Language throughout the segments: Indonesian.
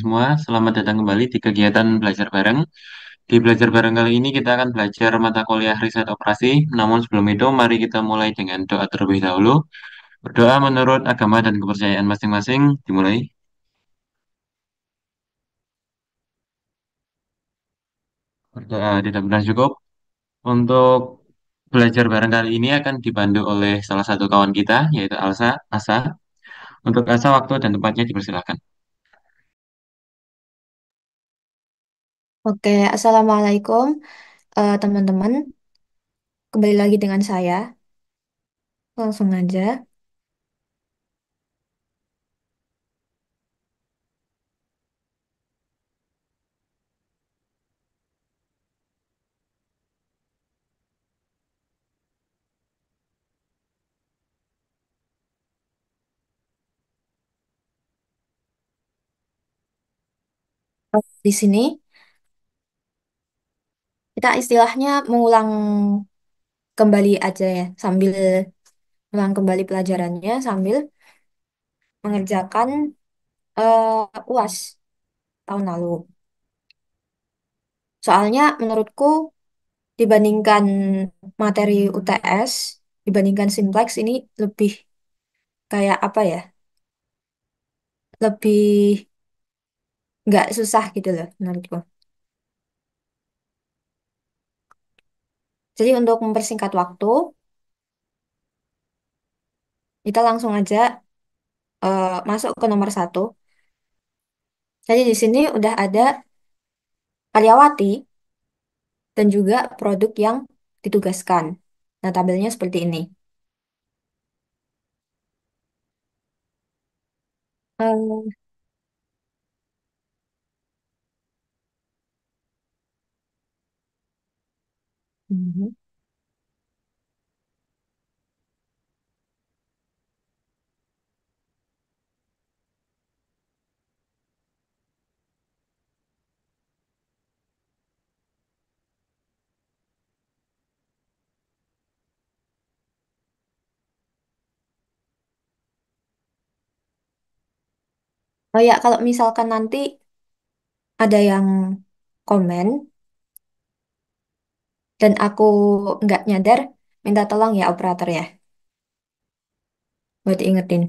semua, selamat datang kembali di kegiatan belajar bareng. Di belajar bareng kali ini kita akan belajar mata kuliah riset operasi. Namun sebelum itu, mari kita mulai dengan doa terlebih dahulu. Berdoa menurut agama dan kepercayaan masing-masing. Dimulai. Berdoa tidak pernah cukup. Untuk belajar bareng kali ini akan dipandu oleh salah satu kawan kita, yaitu Asa. Untuk Asa, waktu dan tempatnya dipersilakan. Oke, Assalamualaikum teman-teman. Kembali lagi dengan saya. Langsung aja. Di sini kita istilahnya mengulang kembali aja ya, sambil mengulang kembali pelajarannya sambil mengerjakan UAS tahun lalu. Soalnya menurutku dibandingkan materi UTS, dibandingkan Simplex ini lebih kayak apa ya? Lebih nggak susah gitu loh menurutku. Jadi untuk mempersingkat waktu, kita langsung aja masuk ke nomor satu. Jadi di sini udah ada karyawati dan juga produk yang ditugaskan. Nah, tabelnya seperti ini. Eh, mhm. Oh ya, kalau misalkan nanti ada yang komen dan aku nggak nyadar, minta tolong ya operator ya, buat diingetin.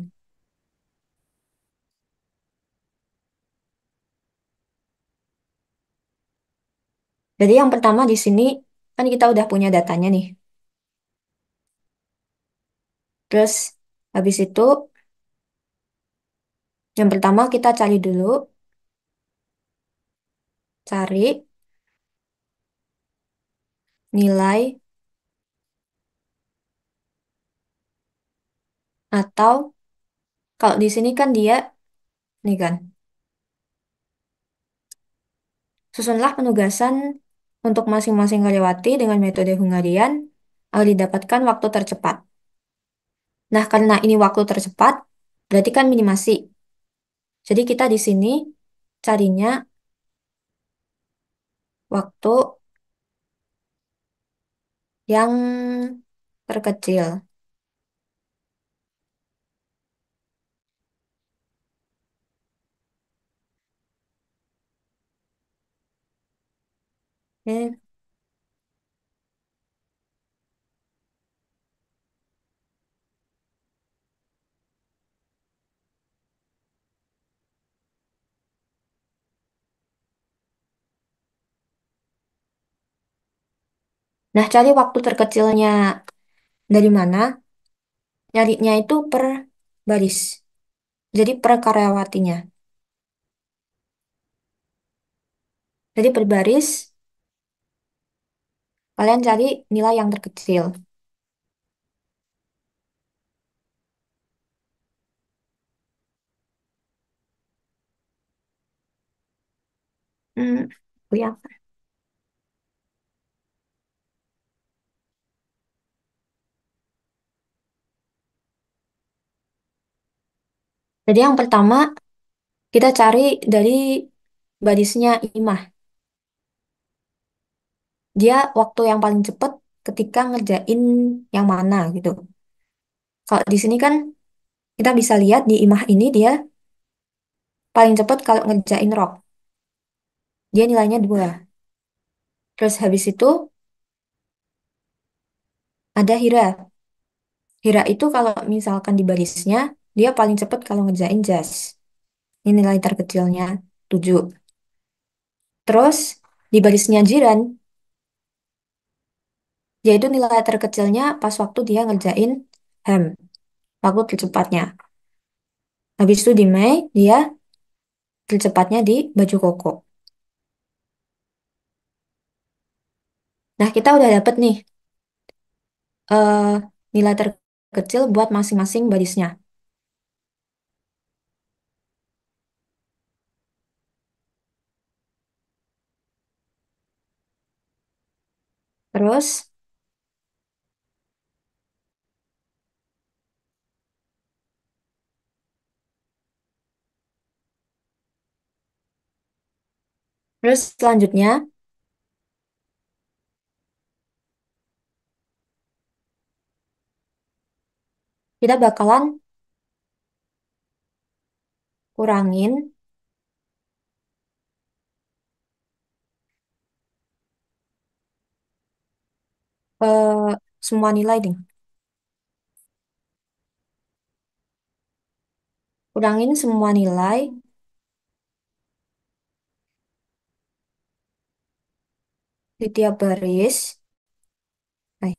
Jadi yang pertama di sini kan kita udah punya datanya nih. Terus habis itu yang pertama kita cari dulu, cari nilai atau kalau di sini kan dia nih kan, susunlah penugasan untuk masing-masing karyawati dengan metode Hungarian agar didapatkan waktu tercepat. Nah, karena ini waktu tercepat, berarti kan minimasi. Jadi kita di sini carinya waktu yang terkecil. Oke. Nah, cari waktu terkecilnya dari mana? Nyarinya itu per baris. Jadi per karyawatinya. Jadi per baris, kalian cari nilai yang terkecil. Hmm, ya. Jadi yang pertama kita cari dari barisnya imah. Dia waktu yang paling cepat ketika ngerjain yang mana gitu. Kalau di sini kan kita bisa lihat di imah ini dia paling cepat kalau ngerjain rock. Dia nilainya 2. Terus habis itu ada Hira. Hira itu kalau misalkan di barisnya, dia paling cepat kalau ngerjain jas. Ini nilai terkecilnya 7. Terus di barisnya Jiran, yaitu nilai terkecilnya pas waktu dia ngerjain hem, waktu tercepatnya. Habis itu di Mei, dia tercepatnya di baju koko. Nah, kita udah dapet nih eh, nilai terkecil buat masing-masing barisnya. Terus, terus selanjutnya kita bakalan kurangin semua nilai nih. Kurangin semua nilai di tiap baris. eh,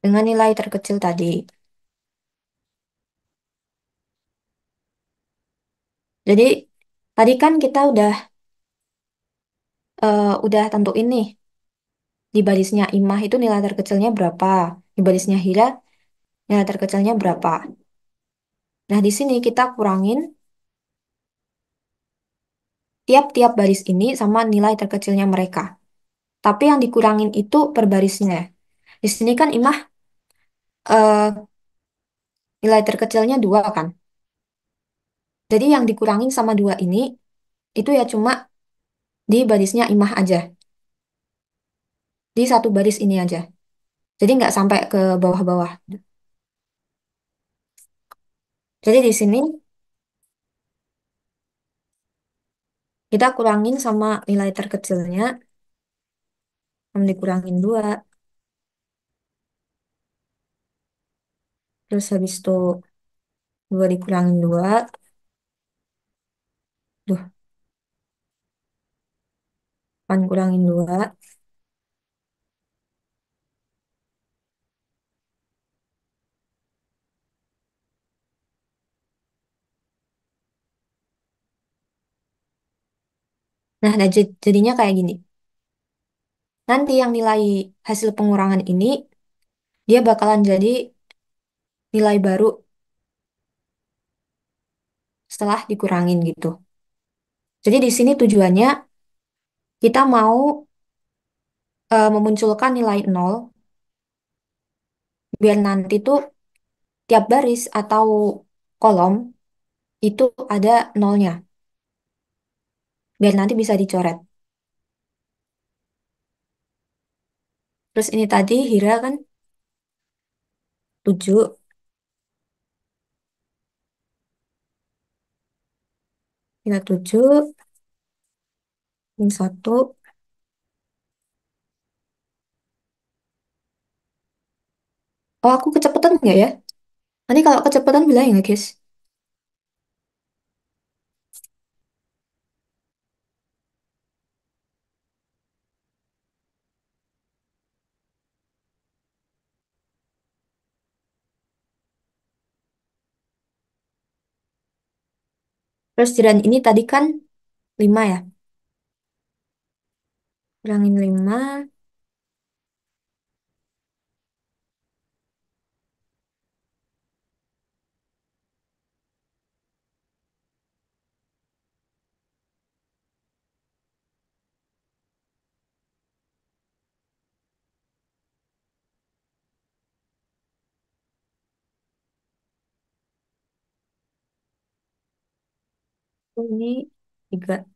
dengan nilai terkecil tadi. Jadi tadi kan kita udah tentuin nih di barisnya Imah itu nilai terkecilnya berapa, di barisnya Hira nilai terkecilnya berapa. Nah, di sini kita kurangin tiap-tiap baris ini sama nilai terkecilnya mereka. Tapi yang dikurangin itu per barisnya. Di sini kan Imah eh, nilai terkecilnya 2 kan. Jadi yang dikurangin sama 2 ini itu ya cuma di barisnya Imah aja. Di satu baris ini aja. Jadi nggak sampai ke bawah-bawah. Jadi di sini kita kurangin sama nilai terkecilnya, sama dikurangin 2. Terus habis itu 2 dikurangin 2. Duh, kan kurangin 2. Nah, jadinya kayak gini. Nanti yang nilai hasil pengurangan ini, dia bakalan jadi nilai baru setelah dikurangin gitu. Jadi di sini tujuannya kita mau memunculkan nilai nol biar nanti tuh tiap baris atau kolom itu ada nolnya. Biar nanti bisa dicoret. Terus ini tadi Hira kan 7, Hira 7, ini 1. Oh, aku kecepatan nggak ya? Nanti kalau kecepatan bilang ya, guys. Terus jiran ini tadi kan 5 ya. Kurangin 5. Ini 3.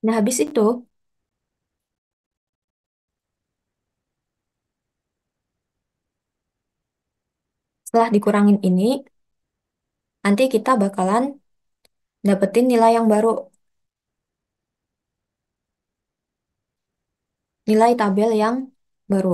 Nah, habis itu, setelah dikurangin ini, nanti kita bakalan dapetin nilai yang baru, nilai tabel yang baru.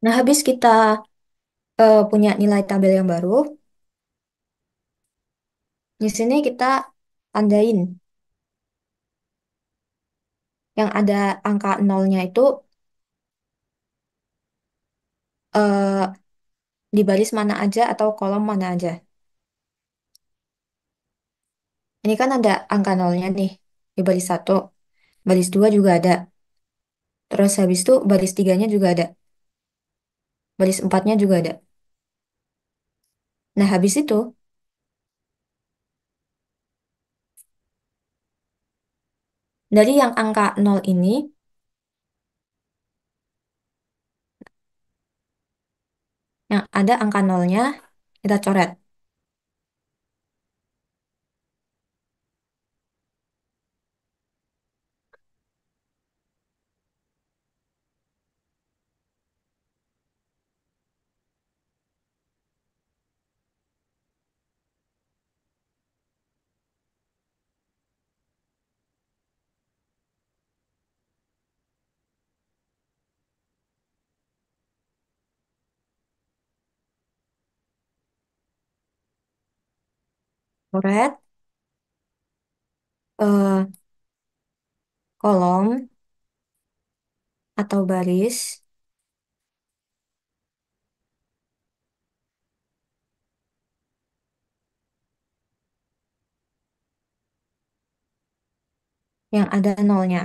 Nah, habis kita punya nilai tabel yang baru, di sini kita tandain yang ada angka nolnya itu eh, di baris mana aja atau kolom mana aja. Ini kan ada angka nolnya nih di baris satu, baris dua juga ada. Terus habis itu baris tiganya juga ada, baris empatnya juga ada. Nah, habis itu dari yang angka nol ini, yang ada angka nolnya, kita coret. Coret eh, kolom atau baris yang ada nolnya.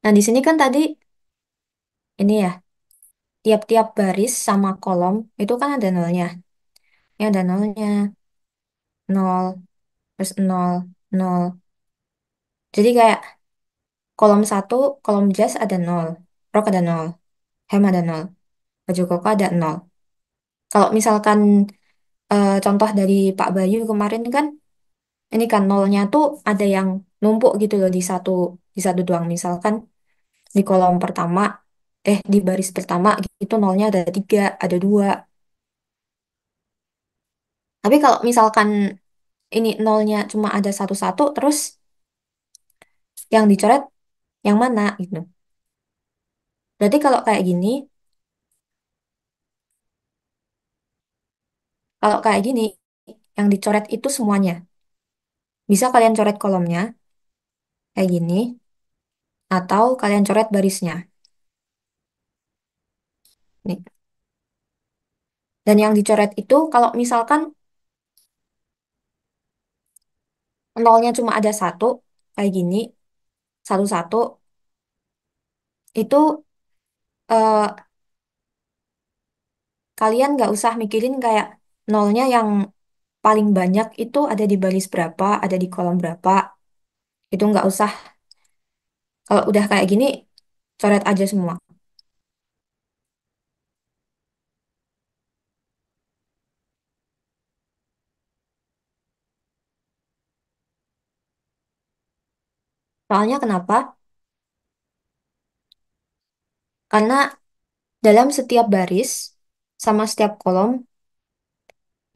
Nah, di sini kan tadi ini ya, tiap-tiap baris sama kolom itu kan ada nolnya. Ini ada nolnya, nol, terus nol, nol. Jadi kayak kolom satu, kolom jas ada nol, rok ada nol, hem ada nol, baju koko ada nol. Kalau misalkan contoh dari Pak Bayu kemarin kan, ini kan nolnya tuh ada yang numpuk gitu loh di satu doang. Misalkan di kolom pertama, di baris pertama gitu nolnya ada tiga, ada dua. Tapi kalau misalkan ini nolnya cuma ada satu-satu, terus yang dicoret yang mana gitu. Berarti kalau kayak gini, yang dicoret itu semuanya. Bisa kalian coret kolomnya kayak gini, atau kalian coret barisnya. Nih. Dan yang dicoret itu kalau misalkan nolnya cuma ada satu, kayak gini, satu-satu, itu eh, kalian nggak usah mikirin kayak nolnya yang paling banyak itu ada di baris berapa, ada di kolom berapa. Itu nggak usah. Kalau udah kayak gini, coret aja semua. Soalnya kenapa? Karena dalam setiap baris sama setiap kolom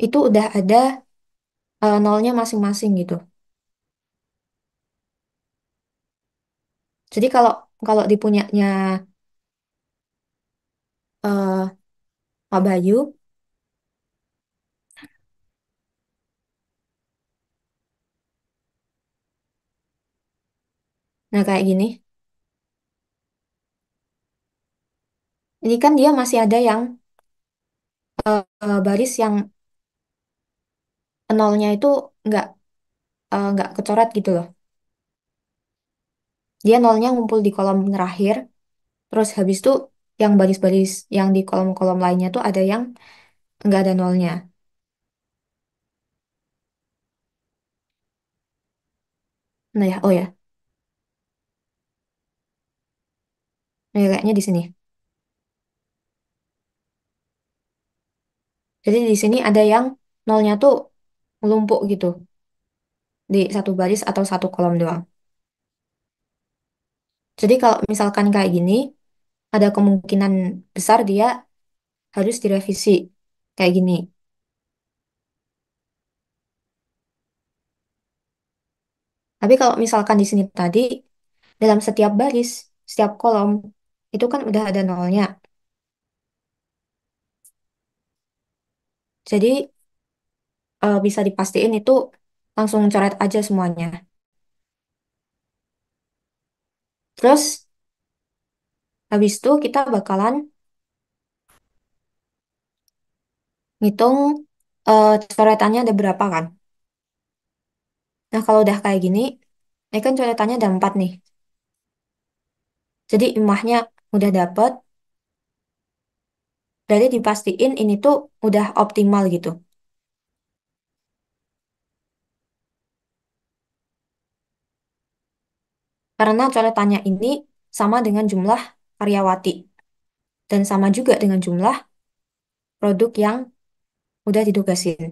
itu udah ada nolnya masing-masing gitu. Jadi kalau kalau dipunyanya eh Pak Bayu, nah kayak gini, ini kan dia masih ada yang baris yang nolnya itu nggak nggak kecoret gitu loh. Dia nolnya ngumpul di kolom terakhir, terus habis itu yang baris-baris yang di kolom-kolom lainnya tuh ada yang nggak ada nolnya. Nah ya, oh ya, nah, ya, kayaknya di sini. Jadi di sini ada yang nolnya tuh melumpuk gitu di satu baris atau satu kolom doang. Jadi kalau misalkan kayak gini, ada kemungkinan besar dia harus direvisi kayak gini. Tapi kalau misalkan di sini tadi, dalam setiap baris, setiap kolom, itu kan udah ada nolnya. Jadi bisa dipastiin itu langsung coret aja semuanya. Terus habis itu kita bakalan ngitung coretannya ada berapa kan. Nah kalau udah kayak gini, ini kan coretannya ada 4 nih. Jadi imahnya udah dapet, berarti dipastiin ini tuh udah optimal gitu. Karena coretannya ini sama dengan jumlah karyawati. Dan sama juga dengan jumlah produk yang udah ditugasin.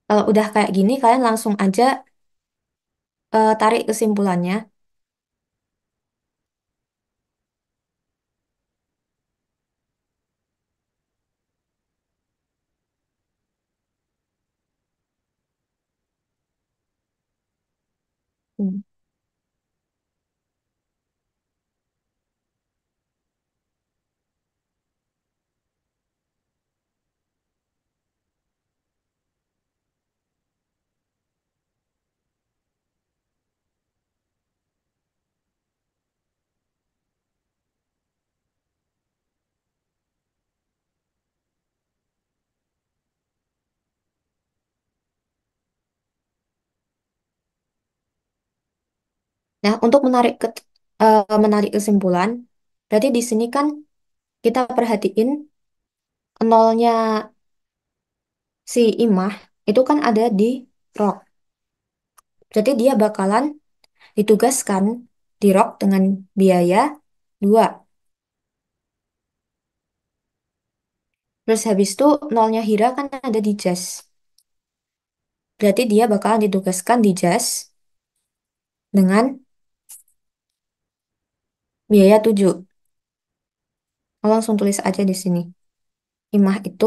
Kalau udah kayak gini, kalian langsung aja tarik kesimpulannya. Hmm. Nah, untuk menarik kesimpulan, berarti di sini kan kita perhatiin nolnya si Imah itu kan ada di rock. Berarti dia bakalan ditugaskan di rock dengan biaya 2. Terus habis itu nolnya Hira kan ada di jazz. Berarti dia bakalan ditugaskan di jazz dengan biaya 7. Langsung tulis aja di sini. Imah itu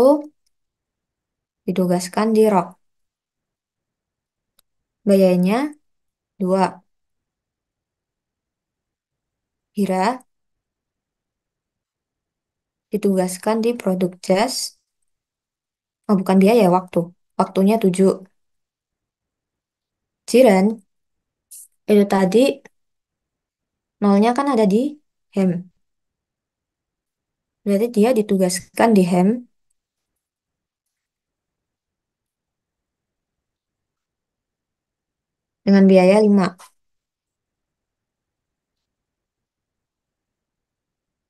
ditugaskan di rock. Biayanya 2. Hira ditugaskan di produk jazz. Oh, bukan biaya, waktu. Waktunya 7. Jiren, itu tadi nolnya kan ada di hem. Berarti dia ditugaskan di hem dengan biaya 5.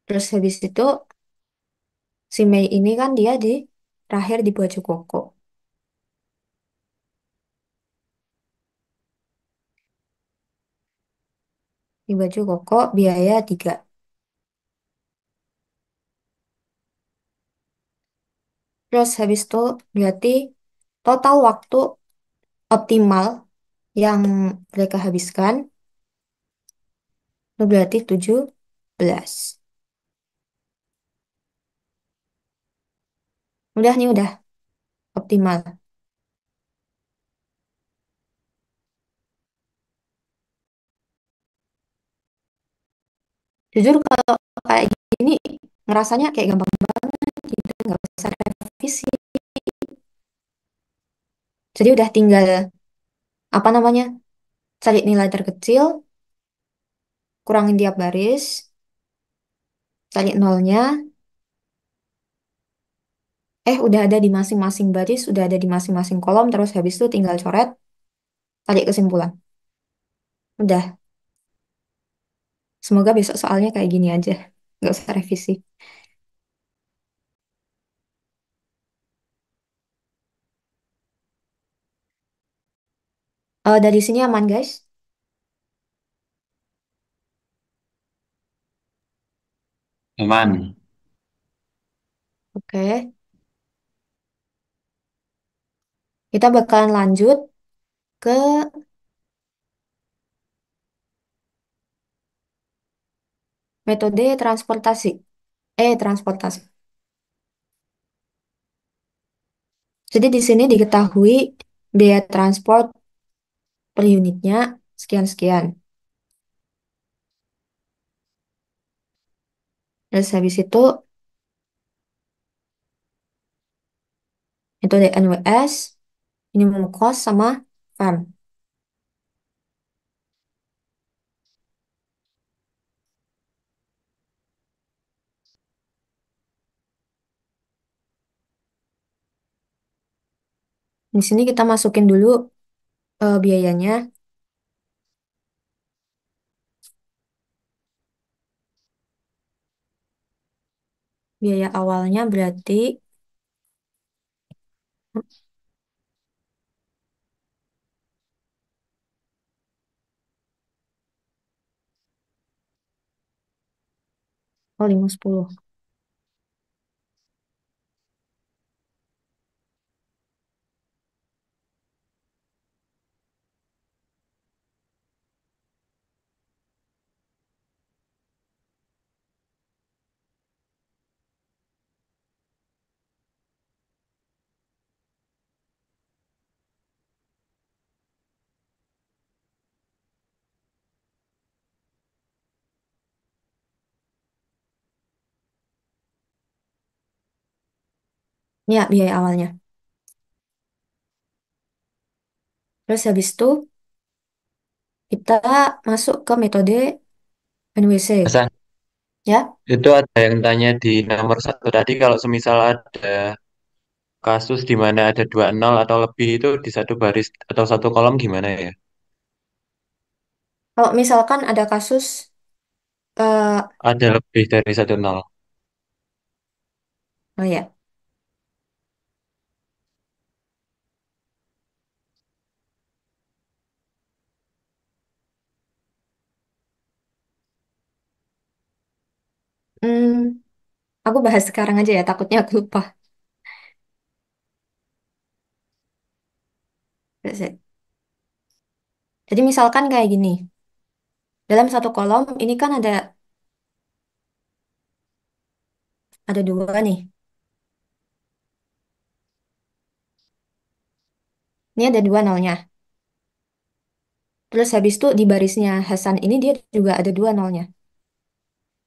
Terus habis itu si Mei ini kan dia di terakhir di baju koko. Di baju koko biaya 3. Terus habis itu berarti total waktu optimal yang mereka habiskan itu berarti 17. Udah nih udah optimal. Jujur kalau kayak gini ngerasanya kayak gampang banget gitu, nggak usah revisi. Jadi udah tinggal apa namanya cari nilai terkecil, kurangin tiap baris, cari nolnya, udah ada di masing-masing baris, udah ada di masing-masing kolom, terus habis itu tinggal coret, tarik kesimpulan. Udah, semoga besok soalnya kayak gini aja, nggak usah revisi. Dari sini aman guys. Aman. Oke, kita bakalan lanjut ke metode transportasi. Transportasi. Jadi di sini diketahui biaya transport per unitnya sekian-sekian. Terus habis itu metode NWS, minimum cost sama farm. Di sini kita masukin dulu biayanya. Biaya awalnya berarti oh 510. Ya, biaya awalnya. Terus habis itu kita masuk ke metode NWC. Hasan, Ya, itu ada yang tanya di nomor satu tadi kalau semisal ada kasus di mana ada 2 nol atau lebih itu di satu baris atau satu kolom gimana ya? kalau misalkan ada kasus, eh Ada lebih dari 1 nol. oh ya, hmm, aku bahas sekarang aja ya, takutnya aku lupa. That's it. Jadi misalkan kayak gini, dalam satu kolom ini kan ada dua nih. Ini ada dua nolnya. Terus habis itu di barisnya Hasan ini dia juga ada dua nolnya.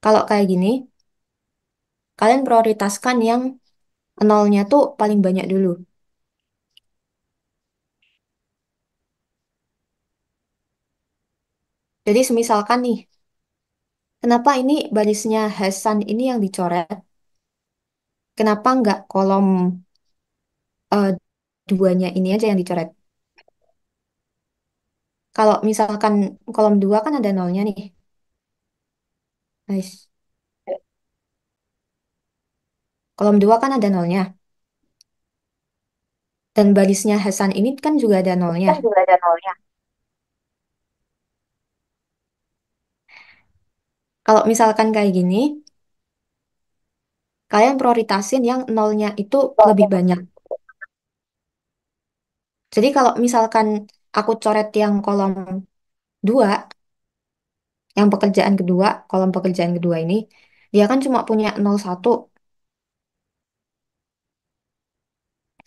Kalau kayak gini, kalian prioritaskan yang nolnya tuh paling banyak dulu. Jadi semisalkan nih, kenapa ini barisnya Hasan ini yang dicoret? Kenapa nggak kolom eh, duanya ini aja yang dicoret? Kalau misalkan kolom dua kan ada nolnya nih. Nice. kolom 2 kan ada nolnya. Dan barisnya Hasan ini kan juga ada nolnya. Kan juga ada nolnya. Kalau misalkan kayak gini, kalian prioritasin yang nolnya itu lebih banyak. Jadi kalau misalkan aku coret yang kolom 2, yang pekerjaan kedua, kolom pekerjaan kedua ini, dia kan cuma punya 01.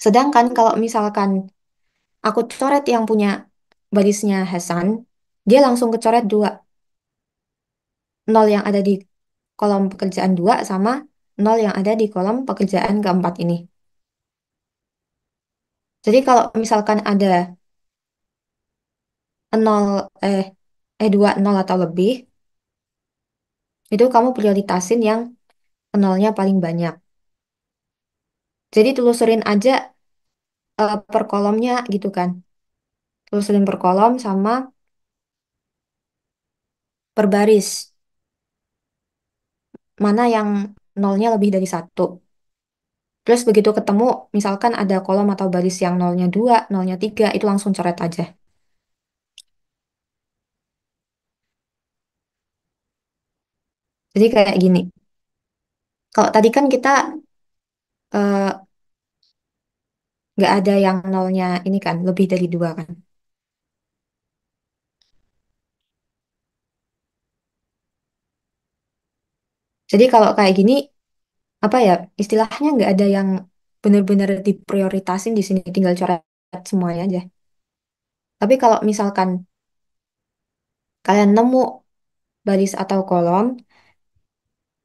Sedangkan kalau misalkan aku coret yang punya barisnya Hasan, dia langsung kecoret 2. Nol yang ada di kolom pekerjaan 2 sama nol yang ada di kolom pekerjaan keempat ini. Jadi kalau misalkan ada 0, eh, 2 0 atau lebih, itu kamu prioritasin yang nolnya paling banyak. Jadi telusurin aja per kolomnya gitu kan. Telusurin per kolom sama per baris. Mana yang nolnya lebih dari satu. Terus begitu ketemu, misalkan ada kolom atau baris yang nolnya 2, nolnya 3, itu langsung coret aja. Jadi kayak gini. Kalau tadi kan kita eh, nggak ada yang nolnya ini kan, lebih dari 2 kan. Jadi kalau kayak gini, apa ya, istilahnya nggak ada yang benar-benar diprioritasin di sini, tinggal coret semuanya aja. Tapi kalau misalkan kalian nemu baris atau kolom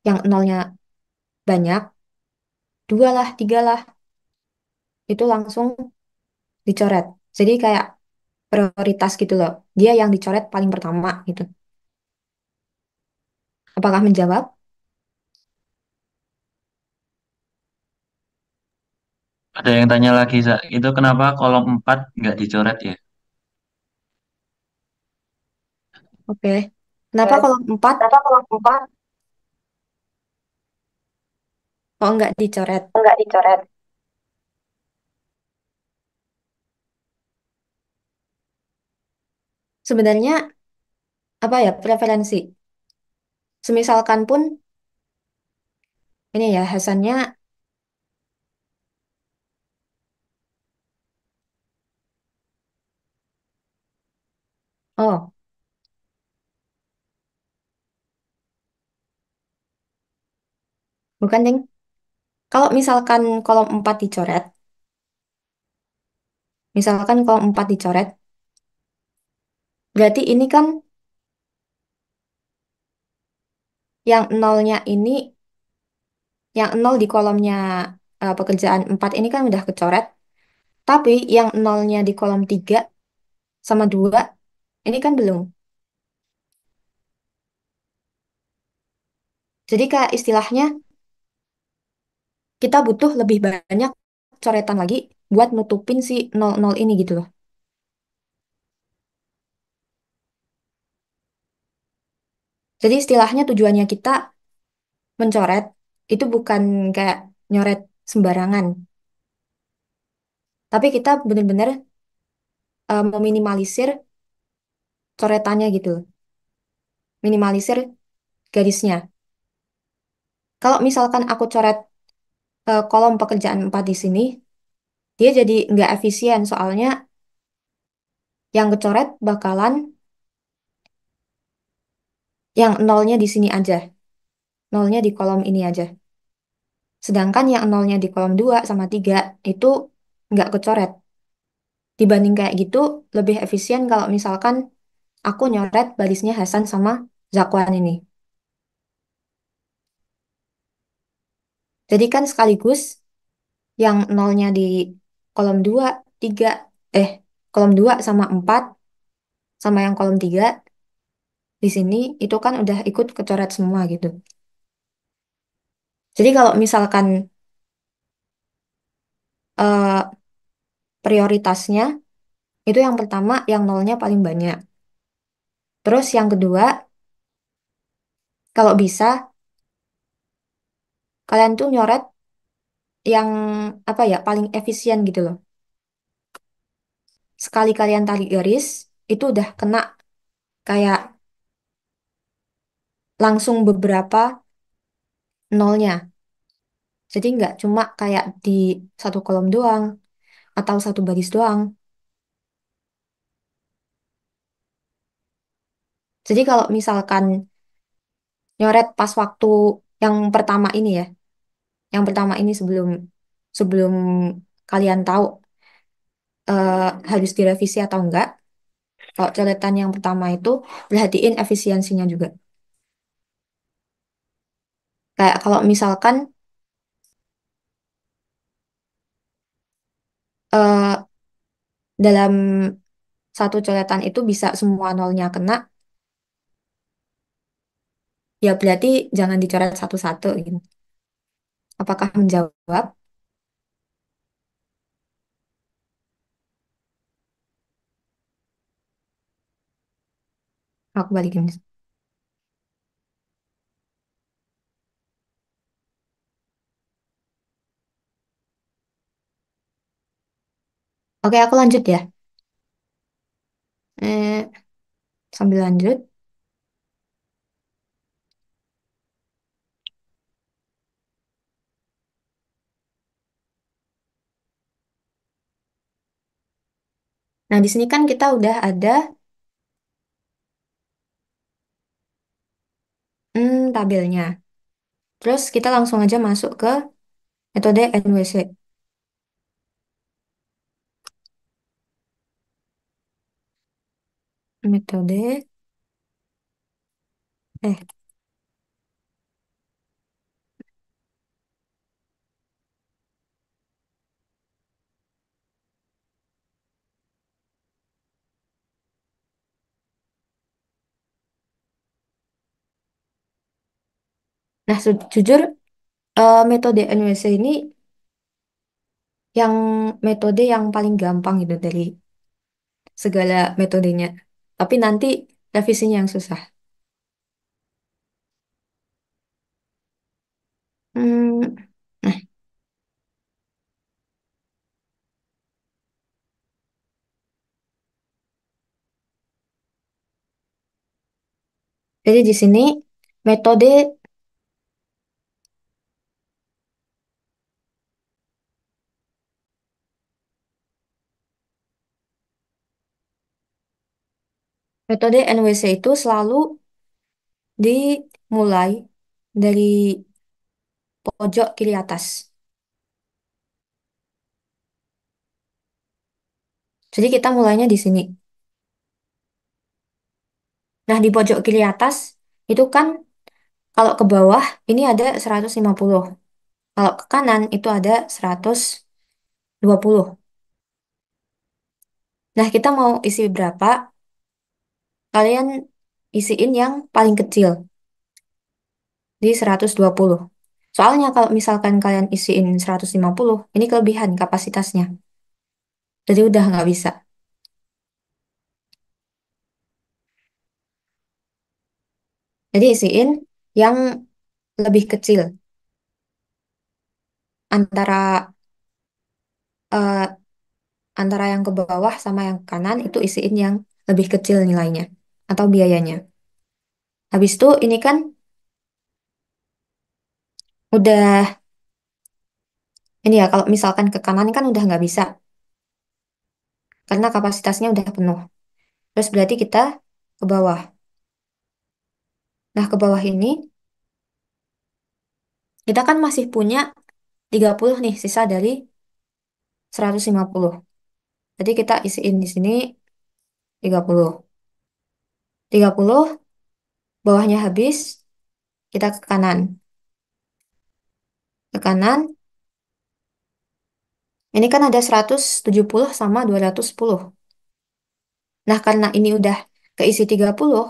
yang nolnya banyak, 2 lah, 3 lah, itu langsung dicoret. Jadi kayak prioritas gitu loh. Dia yang dicoret paling pertama gitu. Apakah menjawab? Ada yang tanya lagi, Sa. Itu kenapa kolom 4 nggak dicoret ya? Oke. Kenapa Oke. kalau 4 Kenapa kalau empat kok nggak dicoret? nggak dicoret? Sebenarnya apa ya, preferensi. Semisalkan pun ini ya Hasannya, oh bukan ding. Kalau misalkan kolom 4 dicoret, misalkan kolom 4 dicoret, berarti ini kan yang nolnya ini, yang nol di kolomnya pekerjaan 4 ini kan udah kecoret, tapi yang nolnya di kolom 3 sama 2 ini kan belum. Jadi kayak istilahnya kita butuh lebih banyak coretan lagi buat nutupin si 00 ini gitu loh. Jadi istilahnya tujuannya kita mencoret itu bukan kayak nyoret sembarangan, tapi kita benar-benar meminimalisir coretannya gitu, minimalisir garisnya. Kalau misalkan aku coret kolom pekerjaan 4 di sini, dia jadi nggak efisien soalnya yang kecoret bakalan yang nolnya di sini aja, nolnya di kolom ini aja. Sedangkan yang nolnya di kolom 2 sama 3 itu nggak kecoret. Dibanding kayak gitu, lebih efisien kalau misalkan aku nyoret barisnya Hasan sama Zakwan ini. Jadi kan sekaligus yang nolnya di kolom 2 3 eh, kolom 2 sama 4 sama yang kolom 3 di sini itu kan udah ikut kecoret semua gitu. Jadi kalau misalkan eh, prioritasnya itu yang pertama yang nolnya paling banyak. Terus yang kedua, kalau bisa kalian tuh nyoret yang apa ya paling efisien gitu loh. Sekali kalian tarik garis, itu udah kena kayak langsung beberapa nolnya. Jadi nggak cuma kayak di satu kolom doang atau satu baris doang. Jadi kalau misalkan nyoret pas waktu yang pertama ini ya, yang pertama ini sebelum sebelum kalian tahu harus direvisi atau enggak. Kalau coretan yang pertama itu perhatiin efisiensinya juga. Kayak kalau misalkan eh, dalam satu coretan itu bisa semua nolnya kena, ya berarti jangan dicoret satu-satu gitu. Apakah menjawab? Aku balikin. Oke, aku lanjut ya. Eh, Sambil lanjut. Nah, di sini kan kita udah ada tabelnya. Terus kita langsung aja masuk ke metode NWC. Metode, eh, nah jujur metode NWC ini yang metode yang paling gampang gitu dari segala metodenya. Tapi nanti revisinya yang susah. Hmm, nah, jadi di sini metode metode NWC itu selalu dimulai dari pojok kiri atas. Jadi kita mulainya di sini. Nah, di pojok kiri atas itu kan kalau ke bawah ini ada 150. Kalau ke kanan itu ada 120. Nah, kita mau isi berapa? Kalian isiin yang paling kecil di 120. Soalnya kalau misalkan kalian isiin 150, ini kelebihan kapasitasnya. Jadi udah nggak bisa. Jadi isiin yang lebih kecil antara eh, antara yang ke bawah sama yang ke kanan itu isiin yang lebih kecil nilainya atau biayanya. Habis itu ini kan udah ini ya kalau misalkan ke kanan kan udah nggak bisa karena kapasitasnya udah penuh. Terus berarti kita ke bawah. Nah, ke bawah ini kita kan masih punya 30 nih sisa dari 150. Jadi kita isiin di sini 30. 30 bawahnya habis, kita ke kanan. Ke kanan, ini kan ada 170 sama 210. Nah, karena ini udah keisi 30,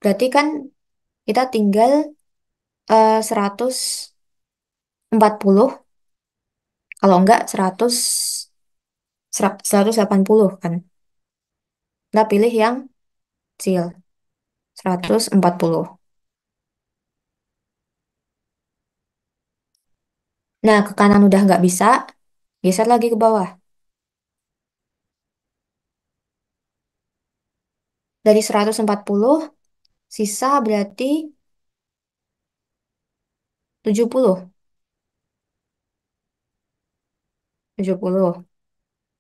berarti kan kita tinggal 140, kalau enggak 180 kan. Kita pilih yang kecil, 140. Nah, ke kanan udah nggak bisa, geser lagi ke bawah. Dari 140, sisa berarti 70. 70.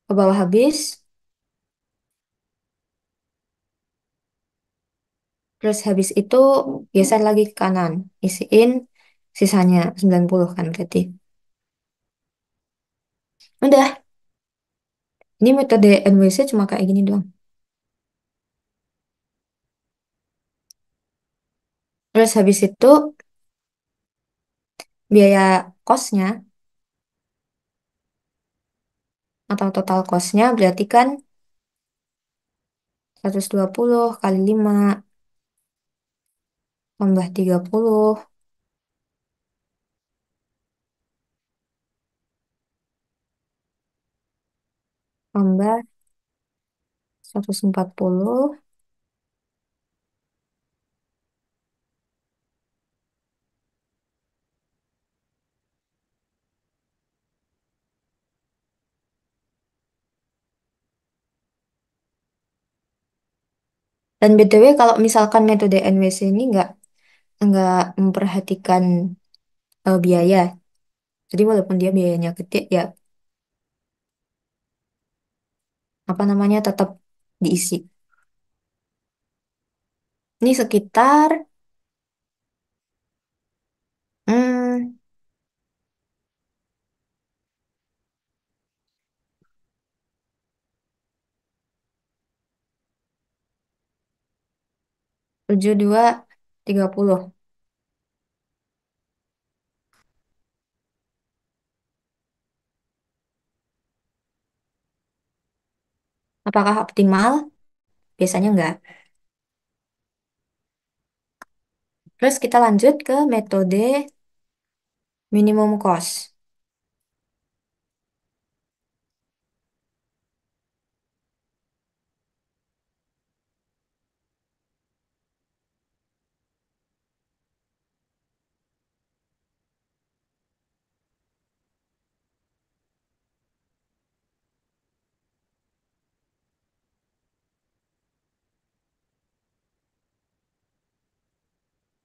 Ke bawah habis, terus habis itu geser lagi ke kanan. Isiin sisanya 90 kan berarti. Udah, ini metode NWC cuma kayak gini doang. Terus habis itu biaya kosnya atau total kosnya berarti kan 120 kali 5 tambah 30 tambah 140. Dan BTW kalau misalkan metode NWC ini nggak memperhatikan biaya. Jadi walaupun dia biayanya gede ya apa namanya tetap diisi. Ini sekitar hmm, 7230. Apakah optimal? Biasanya enggak. Terus kita lanjut ke metode minimum cost.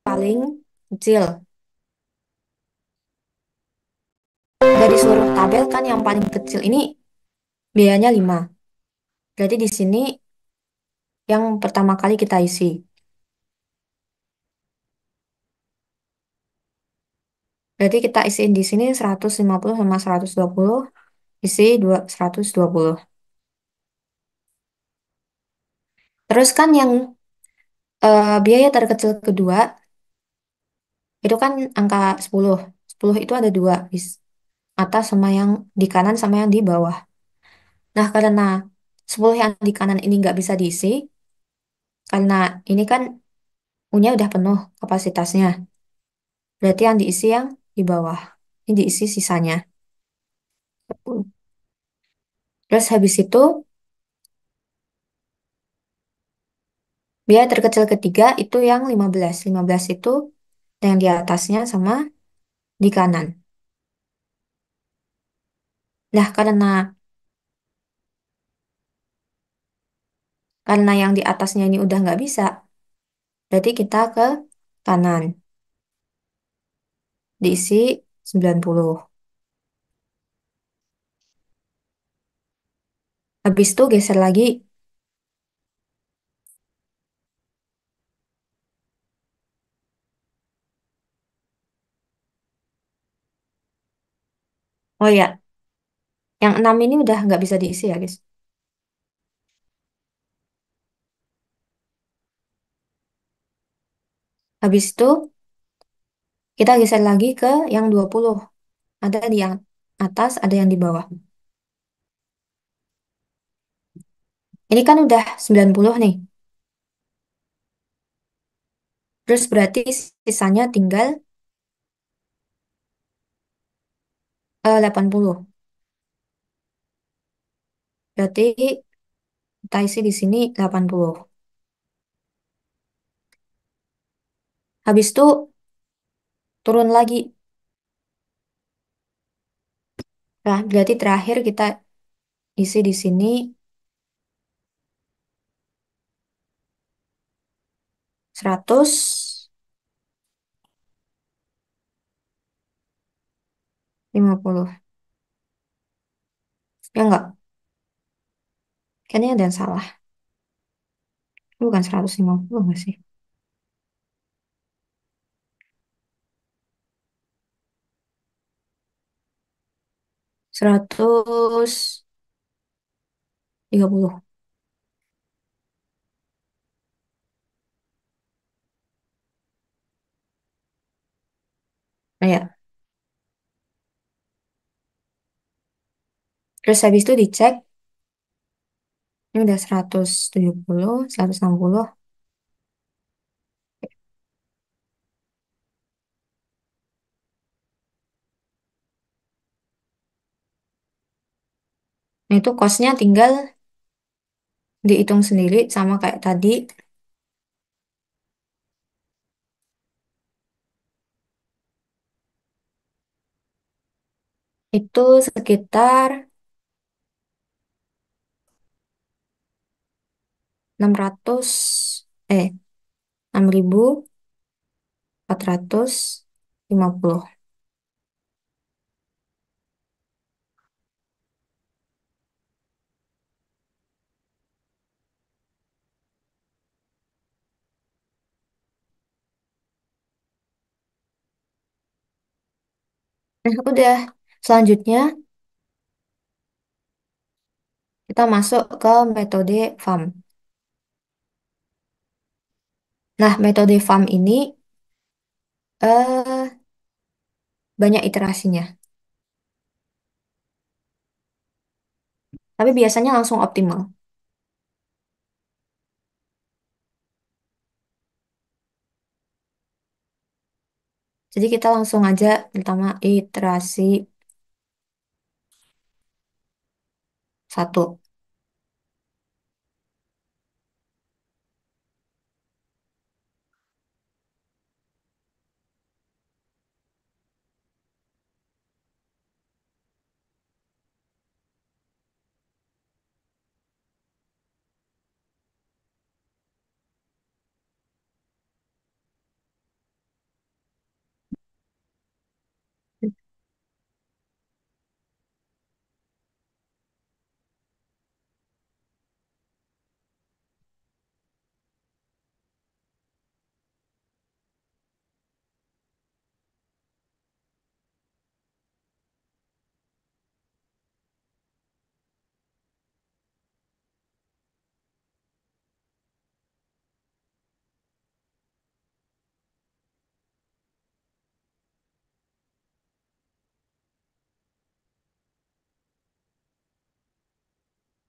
Paling kecil. Dari seluruh tabel kan yang paling kecil ini biayanya 5. Berarti di sini yang pertama kali kita isi. Berarti kita isiin di sini 150 sama 120. Isi 120. Terus kan yang biaya terkecil kedua itu kan angka 10. 10 itu ada dua. Di atas sama yang di kanan sama yang di bawah. Nah, karena 10 yang di kanan ini nggak bisa diisi, karena ini kan punya udah penuh kapasitasnya. Berarti yang diisi yang di bawah. Ini diisi sisanya. Terus habis itu, biaya terkecil ketiga itu yang 15. 15 itu yang di atasnya sama di kanan. Nah, karena yang di atasnya ini udah nggak bisa, berarti kita ke kanan. Diisi 90. Habis itu geser lagi. Oh ya, yang 6 ini udah nggak bisa diisi ya, guys. Habis itu kita geser lagi ke yang 20. Ada di yang atas, ada yang di bawah. Ini kan udah 90 nih. Terus berarti sisanya tinggal 80. Berarti kita isi di sini 80. Habis itu turun lagi. Nah, berarti terakhir kita isi di sini 150. Ya enggak? Kayaknya ada yang salah. Ini bukan 150 enggak sih? 130. Nah, ya. Terus habis itu dicek. Ini udah 170, 160. Nah, itu kosnya tinggal dihitung sendiri sama kayak tadi. Itu sekitar 600, eh, 6.450. Nah, udah. Selanjutnya, kita masuk ke metode FAM. Nah, metode FAM ini eh, banyak iterasinya. Tapi biasanya langsung optimal. Jadi kita langsung aja pertama iterasi 1.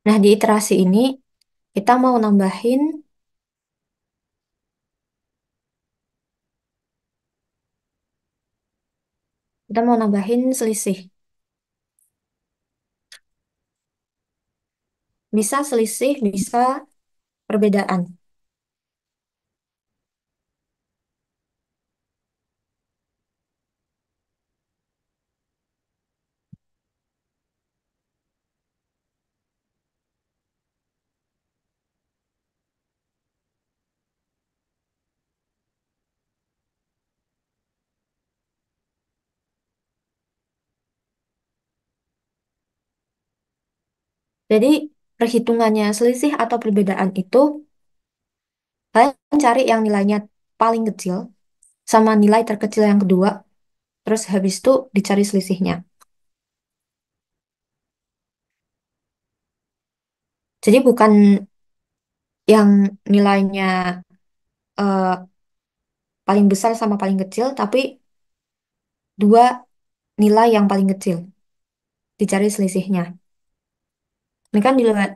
Nah, di iterasi ini kita mau nambahin, selisih. Bisa selisih, bisa perbedaan. Jadi perhitungannya selisih atau perbedaan itu kalian cari yang nilainya paling kecil sama nilai terkecil yang kedua, terus habis itu dicari selisihnya. Jadi bukan yang nilainya eh, paling besar sama paling kecil, tapi dua nilai yang paling kecil dicari selisihnya. Ini kan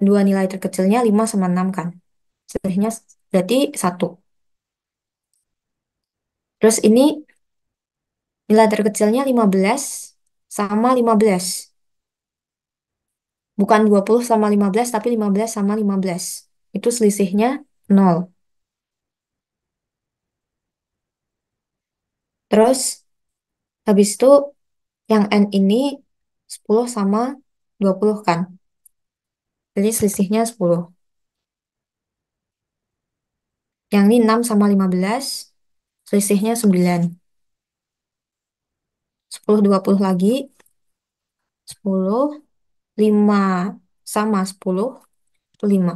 dua nilai terkecilnya 5 sama 6 kan. Selisihnya berarti 1. Terus ini nilai terkecilnya 15 sama 15. Bukan 20 sama 15, tapi 15 sama 15. Itu selisihnya 0. Terus habis itu yang N ini 10 sama 20 kan. Jadi selisihnya 10. Yang ini 6 sama 15, selisihnya 9. 10 20 lagi, 10, 5 sama 10, itu 5.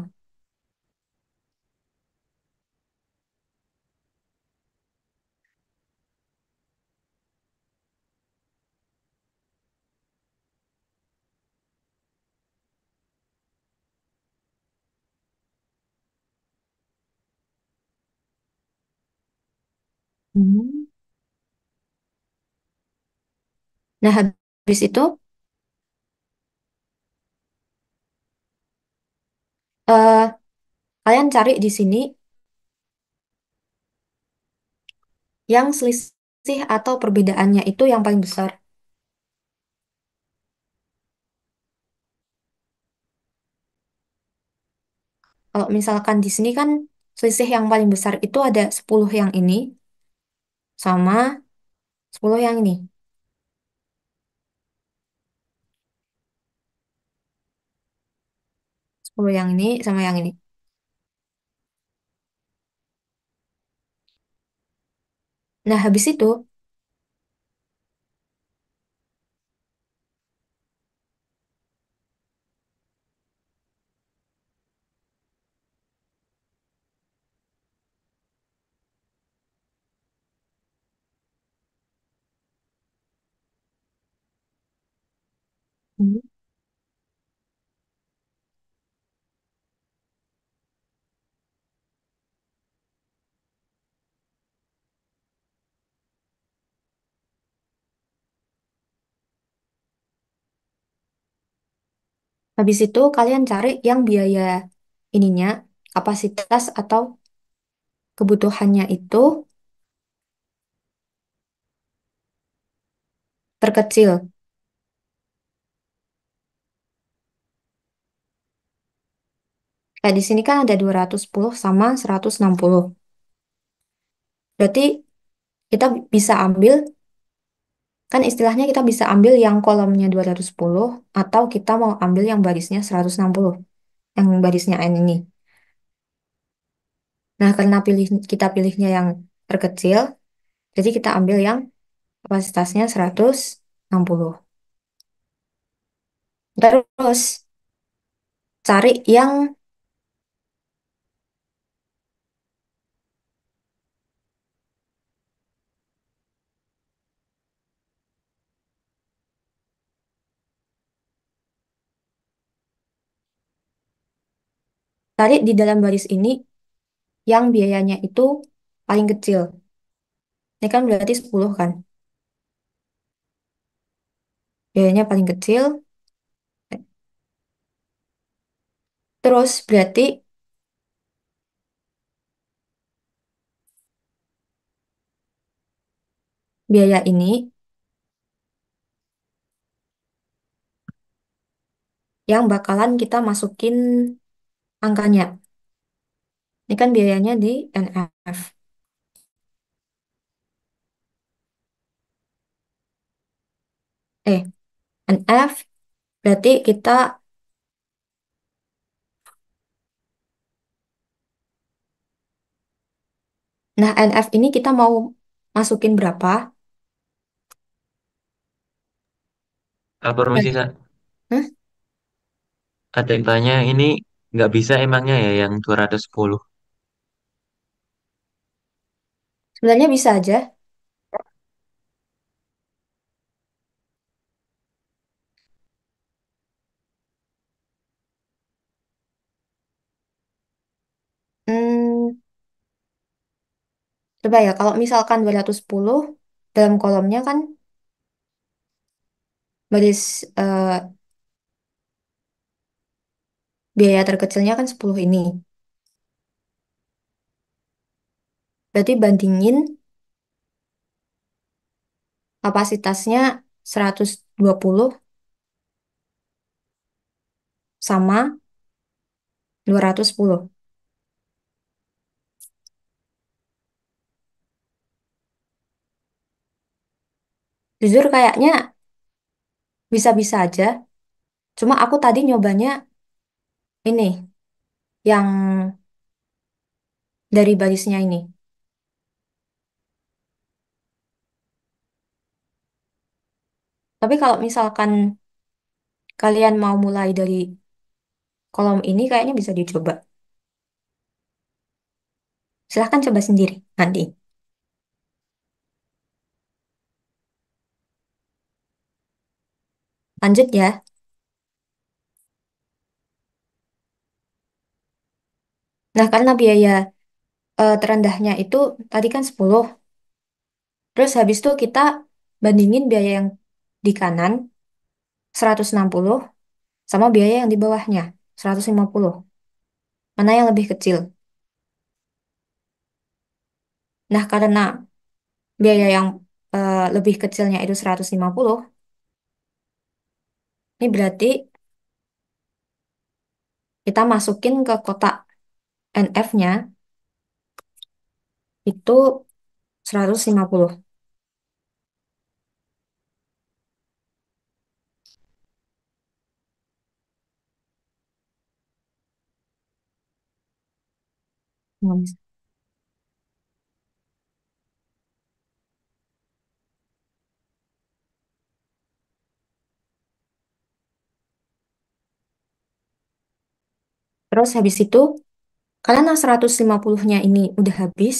Hmm. Nah, habis itu eh, kalian cari di sini yang selisih atau perbedaannya itu yang paling besar. Kalau misalkan di sini kan selisih yang paling besar itu ada 10 yang ini sama 10 yang ini. 10 yang ini sama yang ini. Nah, habis itu, hmm, habis itu kalian cari yang biaya ininya, kapasitas atau kebutuhannya itu terkecil. Kayak di sini kan ada 210 sama 160. Berarti kita bisa ambil, kan istilahnya kita bisa ambil yang kolomnya 210 atau kita mau ambil yang barisnya 160, yang barisnya N ini. Nah, karena kita pilihnya yang terkecil, jadi kita ambil yang kapasitasnya 160. Terus cari yang cari di dalam baris ini yang biayanya itu paling kecil. Ini kan berarti 10 kan. Biayanya paling kecil. Terus berarti biaya ini yang bakalan kita masukin angkanya. Ini kan biayanya di NF. NF berarti kita, nah NF ini kita mau masukin berapa? Permisi, Sa. Hah? Ada yang tanya ini nggak bisa emangnya ya yang 210. Sebenarnya bisa aja. Hmm, coba ya, kalau misalkan 210 dalam kolomnya kan baris biaya terkecilnya kan 10 ini. Berarti bandingin kapasitasnya 120 sama 210. Jujur kayaknya bisa-bisa aja. Cuma aku tadi nyobanya ini, yang dari barisnya ini. Tapi kalau misalkan kalian mau mulai dari kolom ini, kayaknya bisa dicoba. Silahkan coba sendiri nanti. Lanjut ya. Nah, karena biaya terendahnya itu tadi kan 10. Terus habis itu kita bandingin biaya yang di kanan 160 sama biaya yang di bawahnya 150. Mana yang lebih kecil? Nah, karena biaya yang lebih kecilnya itu 150, ini berarti kita masukin ke kotak NF-nya itu 150. Hmm. Terus habis itu, karena 150-nya ini udah habis,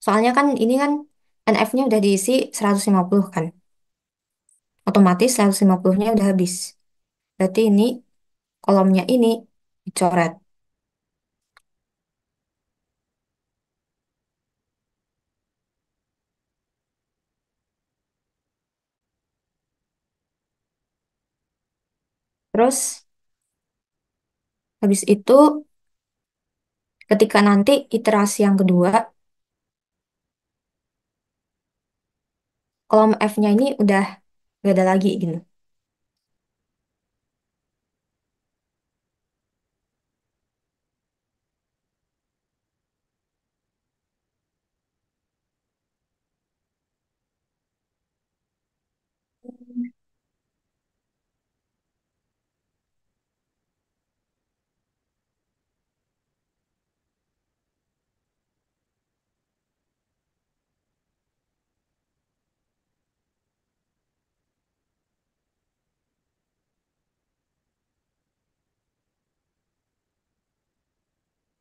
soalnya kan ini kan NF-nya udah diisi 150 kan. Otomatis 150-nya udah habis. Berarti ini kolomnya ini dicoret. Terus habis itu ketika nanti iterasi yang kedua, kolom F-nya ini udah gak ada lagi gitu.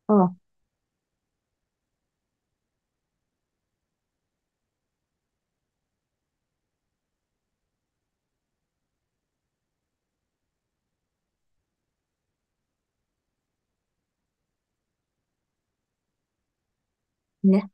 Oh, ya.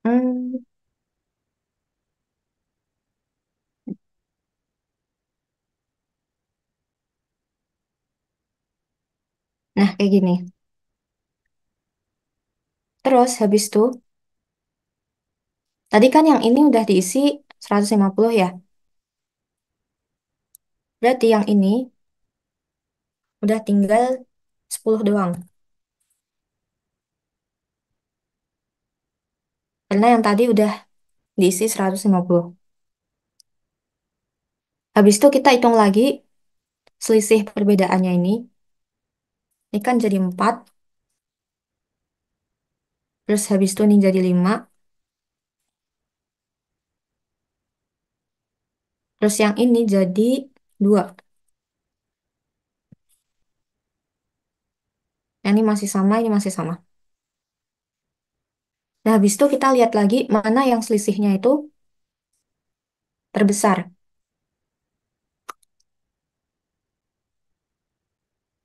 Hmm, nah, kayak gini. Terus habis itu, tadi kan yang ini udah diisi 150 ya. Berarti yang ini udah tinggal 10 doang. Karena yang tadi udah diisi 150. Habis itu kita hitung lagi selisih perbedaannya ini. Ini kan jadi 4. Terus habis itu ini jadi 5. Terus yang ini jadi 2. Yang ini masih sama, ini masih sama. Nah, habis itu kita lihat lagi mana yang selisihnya itu terbesar.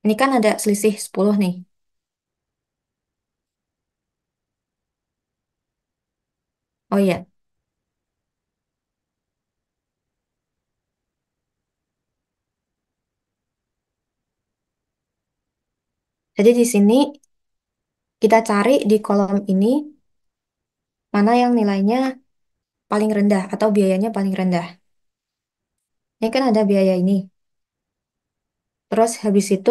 Ini kan ada selisih 10 nih. Oh iya, jadi di sini kita cari di kolom ini mana yang nilainya paling rendah atau biayanya paling rendah. Ini kan ada biaya ini. Terus habis itu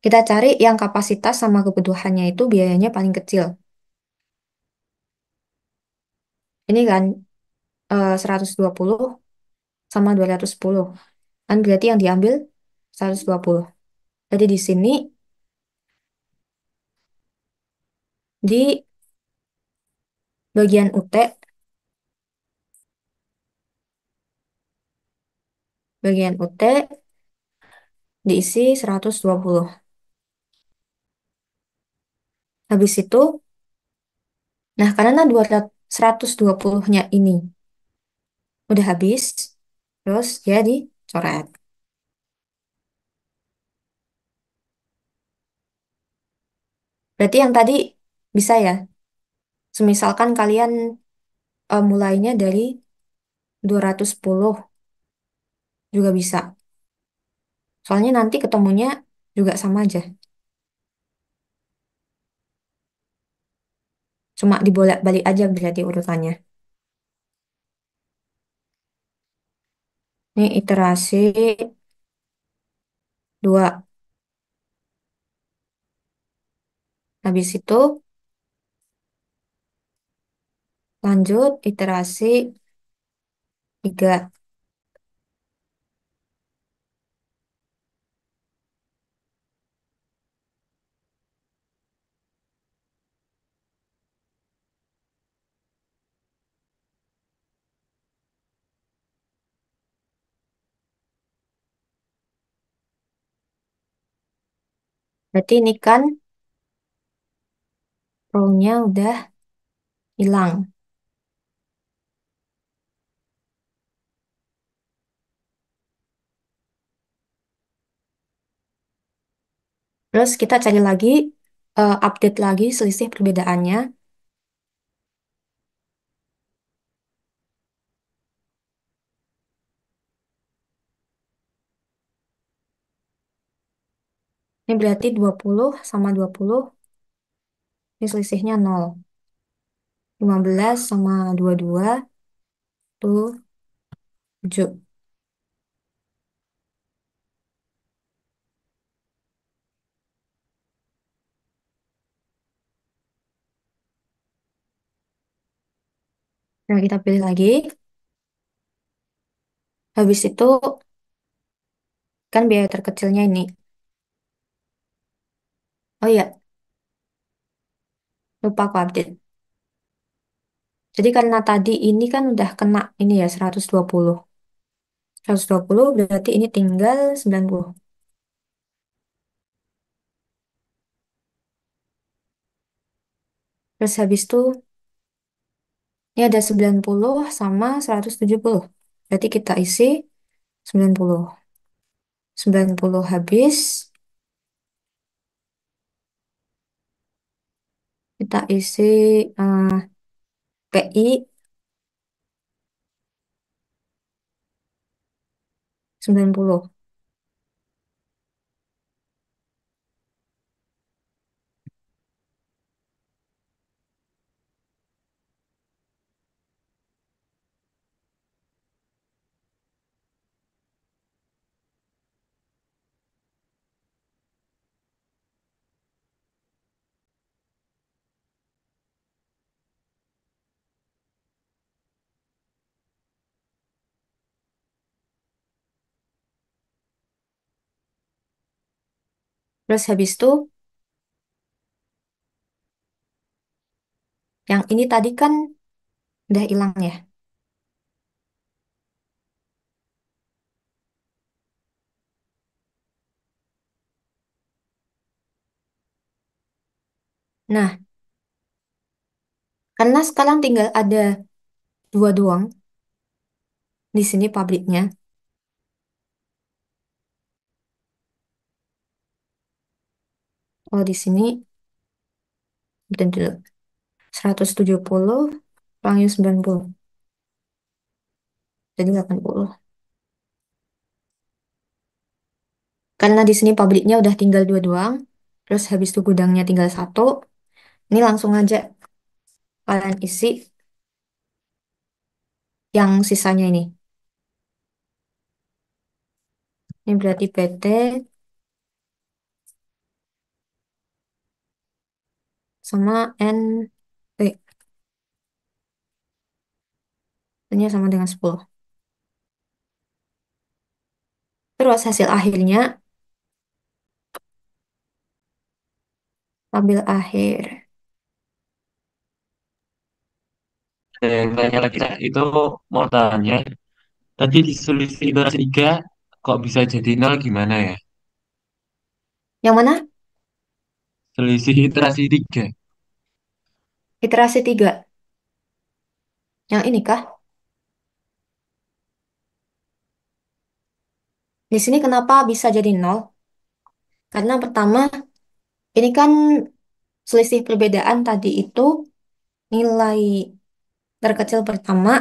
kita cari yang kapasitas sama kebutuhannya itu biayanya paling kecil. Ini kan 120 sama 210. Kan berarti yang diambil 120. Jadi di sini di bagian UT diisi 120. Habis itu, nah karena 120-nya ini udah habis, terus dia dicoret. Berarti yang tadi bisa ya, semisalkan kalian mulainya dari 210 juga bisa. Soalnya nanti ketemunya juga sama aja. Cuma dibolak-balik aja berarti urutannya. Ini iterasi 2. Habis itu lanjut iterasi 3. Berarti ini kan row-nya udah hilang. Terus kita cari lagi, update lagi selisih perbedaannya. Ini berarti 20 sama 20, ini selisihnya 0. 15 sama 22, itu 7. Nah, kita pilih lagi. Habis itu, kan biaya terkecilnya ini. Oh iya, lupa aku update. Jadi karena tadi ini kan udah kena ini ya 120. 120 berarti ini tinggal 90. Terus habis itu ini ada 90 sama 170. Berarti kita isi 90. 90 habis, kita isi PI 90. Terus habis itu, yang ini tadi kan udah hilang ya. Nah, karena sekarang tinggal ada dua doang di sini pabriknya. Kalau di sini, bentar dulu. 170 kurangi 90. Jadi 80. Karena di sini pabriknya udah tinggal dua doang. Terus habis itu gudangnya tinggal satu. Ini langsung aja kalian isi yang sisanya ini. Ini berarti PT sama N. Ini sama dengan 10. Terus hasil akhirnya, tabel akhir. Yang tanya lagi, Kak, itu mau tanya, tadi diselisih iterasi 3, kok bisa jadi nol gimana ya? Yang mana? Selisih iterasi 3. Iterasi 3. Yang ini kah? Di sini kenapa bisa jadi nol? Karena pertama, ini kan selisih perbedaan tadi itu nilai terkecil pertama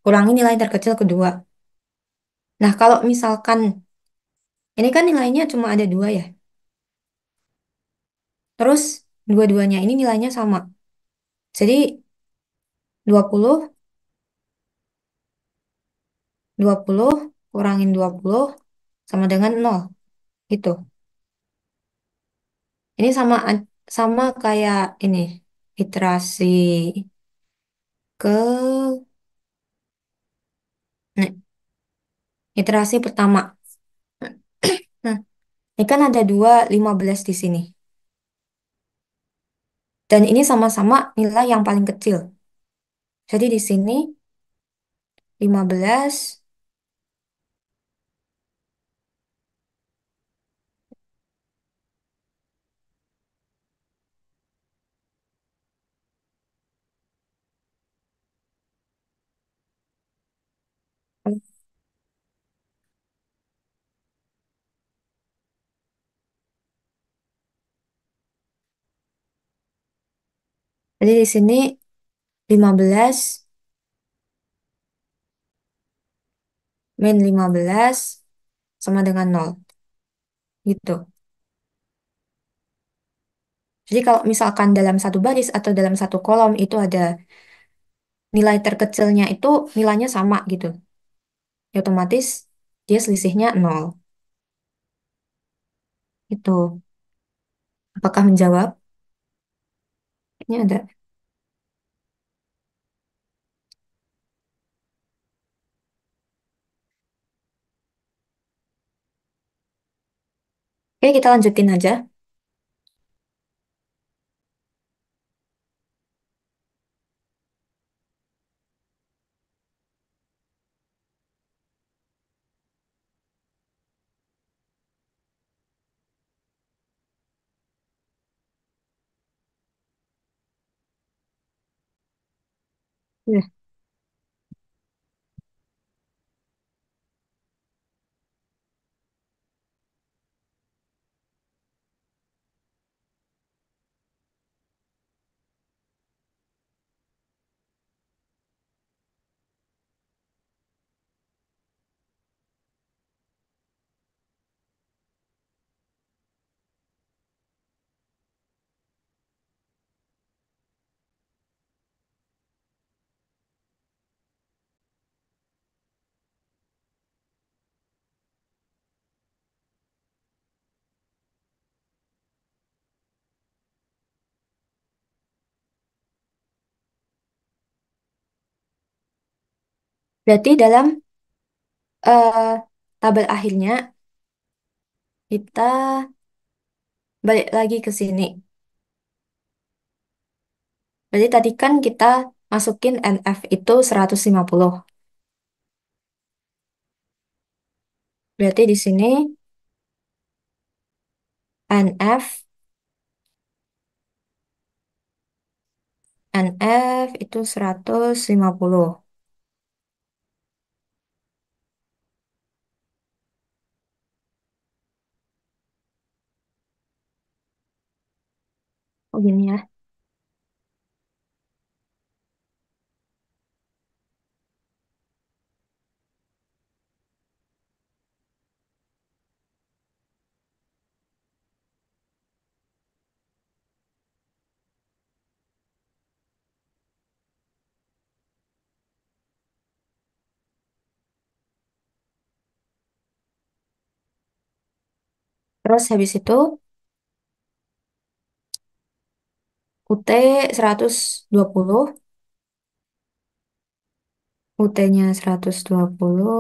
kurangi nilai terkecil kedua. Nah, kalau misalkan ini kan nilainya cuma ada dua ya. Terus dua-duanya ini nilainya sama. Jadi 20, 20 kurangin 20 sama dengan nol. Gitu. Ini sama kayak ini iterasi ke nah, iterasi pertama. Nah, ini kan ada dua 15 di sini. Dan ini sama-sama nilai yang paling kecil. Jadi di sini 15. Jadi di sini 15 min 15 sama dengan nol. Gitu. Jadi kalau misalkan dalam satu baris atau dalam satu kolom itu ada nilai terkecilnya itu nilainya sama gitu. Ya otomatis dia selisihnya nol. Itu. Apakah menjawab? Ini ada. Oke, kita lanjutin aja. Ya. Berarti dalam eh, tabel akhirnya kita balik lagi ke sini. Berarti tadi kan kita masukin NF itu 150. Berarti di sini NF NF itu 150. Oh gini ya. Terus habis itu UT 120, UT-nya 120,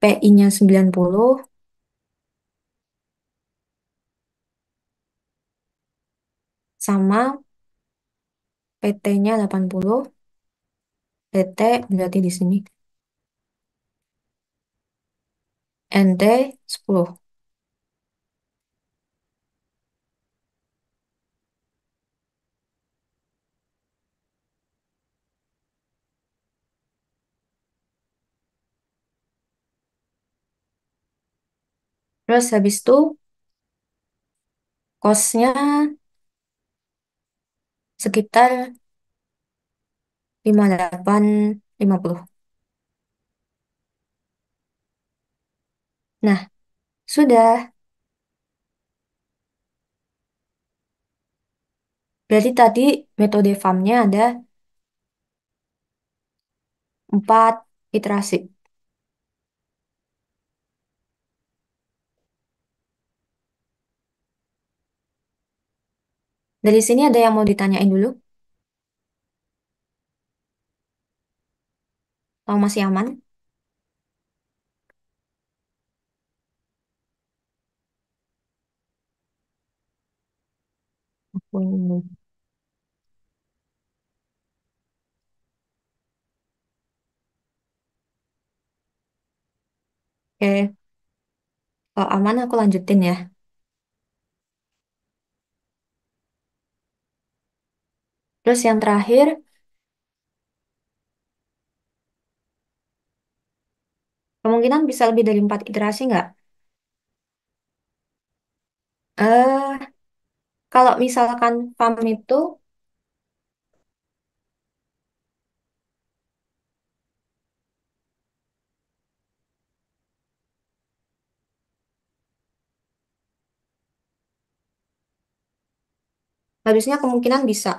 PI-nya 90, sama PT-nya 80, PT berarti di sini, NT 10. Terus habis itu kosnya sekitar 58, 50. Nah, sudah. Berarti tadi metode FAM-nya ada 4 iterasi. Dari sini ada yang mau ditanyain dulu? Atau masih aman? Aku ini. Oke, kalau aman aku lanjutin ya. Terus yang terakhir, kemungkinan bisa lebih dari 4 iterasi nggak? Eh, Kalau misalkan FAM itu, harusnya kemungkinan bisa.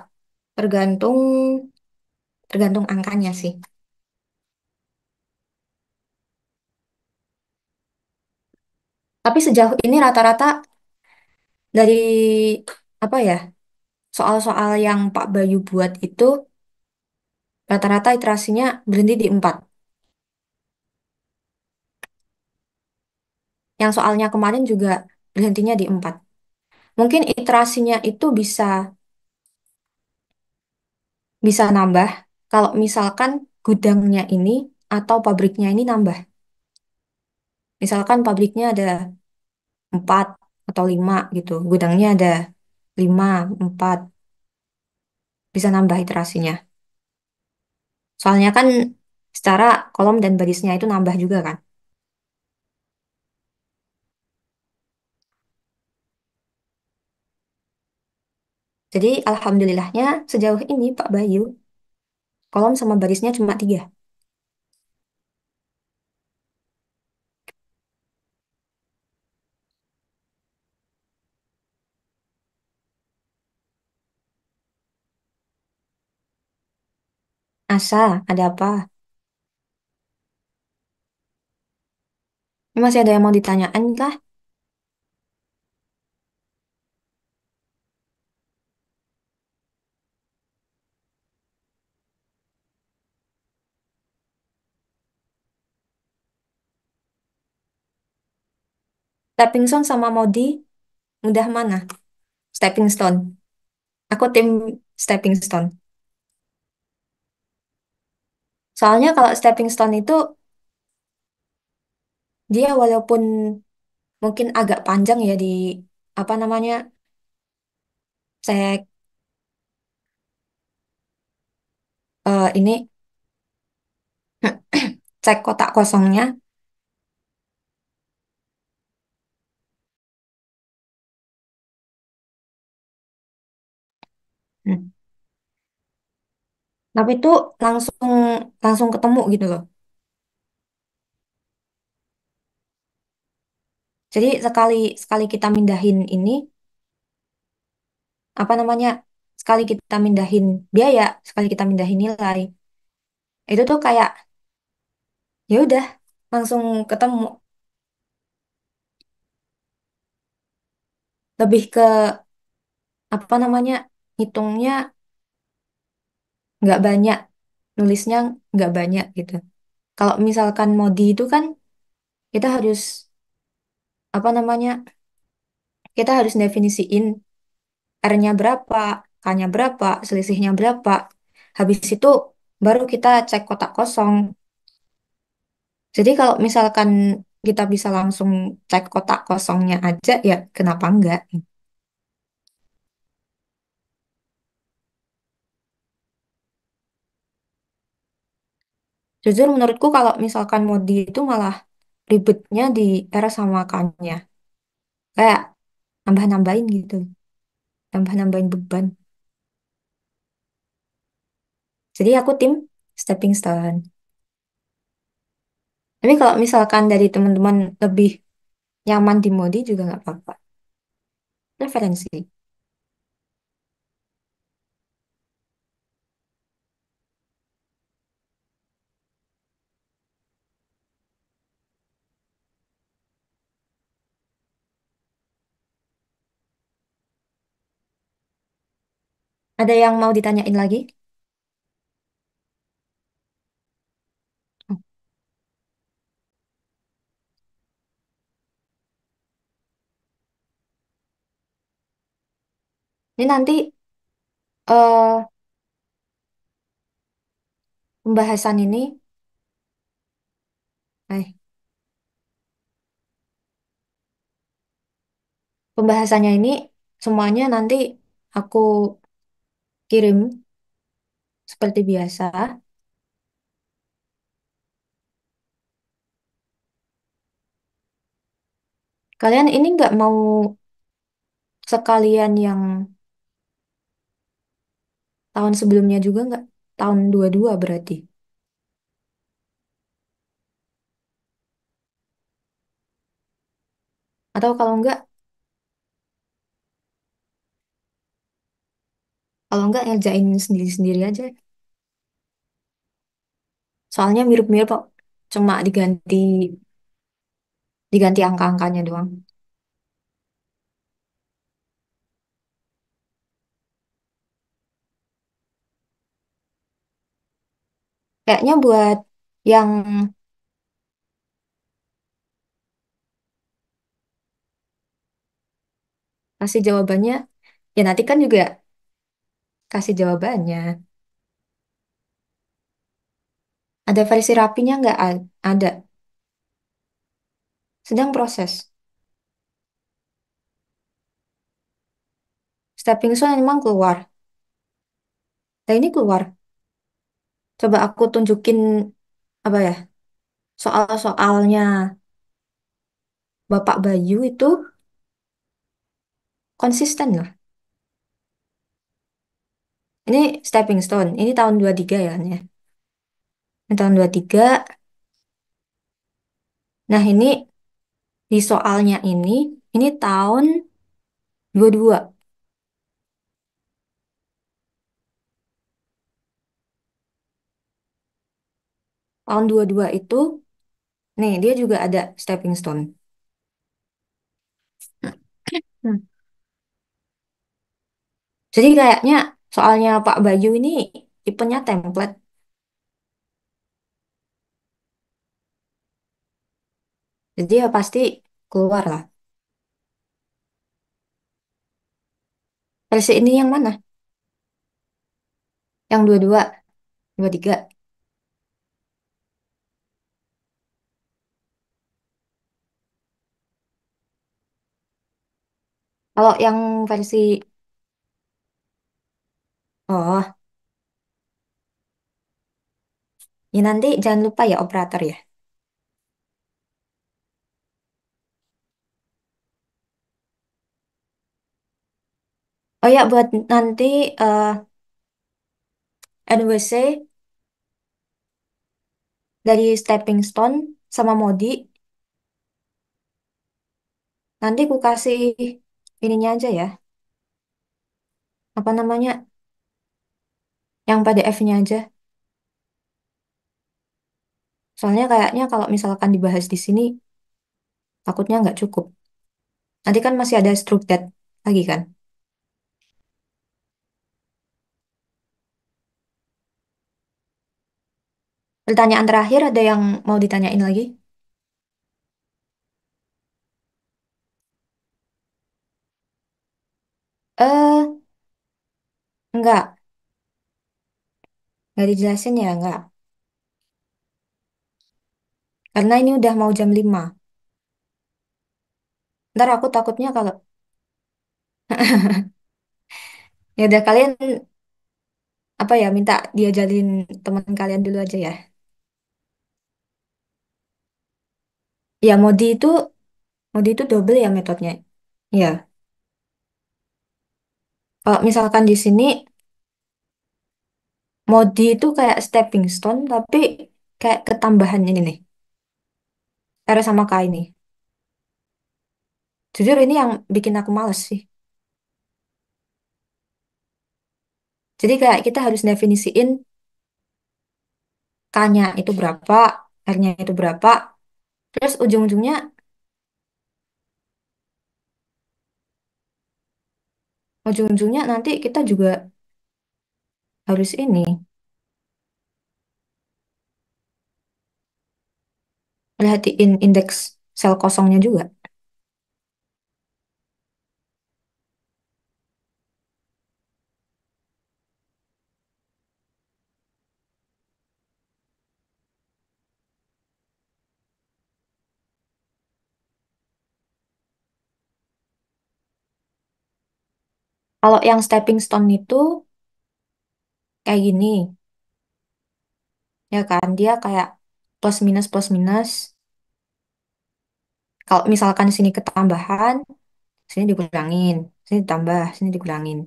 Tergantung, tergantung angkanya sih. Tapi sejauh ini rata-rata dari apa ya, soal-soal yang Pak Bayu buat itu, rata-rata iterasinya berhenti di 4. Yang soalnya kemarin juga berhentinya di 4. Mungkin iterasinya itu bisa bisa nambah kalau misalkan gudangnya ini atau pabriknya ini nambah. Misalkan pabriknya ada 4 atau 5 gitu, gudangnya ada 5, 4, bisa nambah iterasinya. Soalnya kan secara kolom dan barisnya itu nambah juga kan. Jadi alhamdulillahnya sejauh ini Pak Bayu, kolom sama barisnya cuma 3. Asa, ada apa? Ini masih ada yang mau ditanyain kah? Stepping stone sama Modi, mudah mana? Stepping stone. Aku tim stepping stone. Soalnya kalau stepping stone itu dia walaupun mungkin agak panjang ya di apa namanya cek ini cek kotak kosongnya, Tapi itu langsung langsung ketemu gitu loh. Jadi sekali sekali kita mindahin ini apa namanya? Sekali kita mindahin biaya, sekali kita mindahin nilai, itu tuh kayak ya udah langsung ketemu. Lebih ke apa namanya? Hitungnya nggak banyak, nulisnya nggak banyak gitu. Kalau misalkan modi itu kan kita harus apa namanya? Kita harus definisiin R-nya berapa, K-nya berapa, selisihnya berapa. Habis itu baru kita cek kotak kosong. Jadi kalau misalkan kita bisa langsung cek kotak kosongnya aja, ya kenapa enggak? Jujur menurutku kalau misalkan modi itu malah ribetnya di R sama K-nya. Kayak nambah-nambahin gitu, nambah-nambahin beban. Jadi aku tim stepping stone. Tapi kalau misalkan dari teman-teman lebih nyaman di modi juga nggak apa-apa. Preferensi. Ada yang mau ditanyain lagi? Oh, ini nanti eh pembahasan ini, eh, pembahasannya ini semuanya nanti aku kirim seperti biasa. Kalian ini nggak mau sekalian yang tahun sebelumnya juga nggak? Tahun 22 berarti. Atau kalau nggak ngerjain sendiri-sendiri aja. Soalnya mirip-mirip kok. Cuma diganti diganti angka-angkanya doang. Kayaknya buat yang kasih jawabannya, ya nanti kan juga kasih jawabannya. Ada versi rapinya nggak? Ada. Sedang proses. Stepping stone memang keluar. Nah ini keluar. Coba aku tunjukin apa ya? Soal-soalnya Bapak Bayu itu konsisten loh. Ini stepping stone. Ini tahun 23 ya. Ini, ya. Ini tahun 23. Nah ini di soalnya ini tahun 22. Tahun 22 itu, nih dia juga ada stepping stone. Hmm. Jadi kayaknya soalnya Pak Bayu ini tipenya template. Jadi ya pasti keluar lah. Versi ini yang mana? Yang 22, 23. Kalau yang versi, oh, ya nanti jangan lupa ya operator ya. Oh ya buat nanti eh, NWC dari stepping stone sama Modi. Nanti aku kasih ininya aja ya. Apa namanya? Yang PDF-nya aja. Soalnya kayaknya kalau misalkan dibahas di sini, takutnya nggak cukup. Nanti kan masih ada struktur lagi kan. Pertanyaan terakhir ada yang mau ditanyain lagi? Eh, enggak. Nggak dijelasin ya, enggak. Karena ini udah mau jam 5. Ntar aku takutnya kalau... Ya udah kalian, apa ya, minta diajarin teman kalian dulu aja ya. Ya, Modi itu double ya metodenya. Ya, kalau misalkan di sini, Modi itu kayak stepping stone, tapi kayak ketambahan ini nih. R sama K ini. Jujur ini yang bikin aku males sih. Jadi kayak kita harus definisiin K-nya itu berapa, R-nya itu berapa, terus ujung-ujungnya nanti kita juga harus ini, perhatiin indeks sel kosongnya juga. Kalau yang stepping stone itu kayak gini, ya kan? Dia kayak plus minus. Kalau misalkan sini ketambahan, sini dikurangin, sini ditambah, sini dikurangin.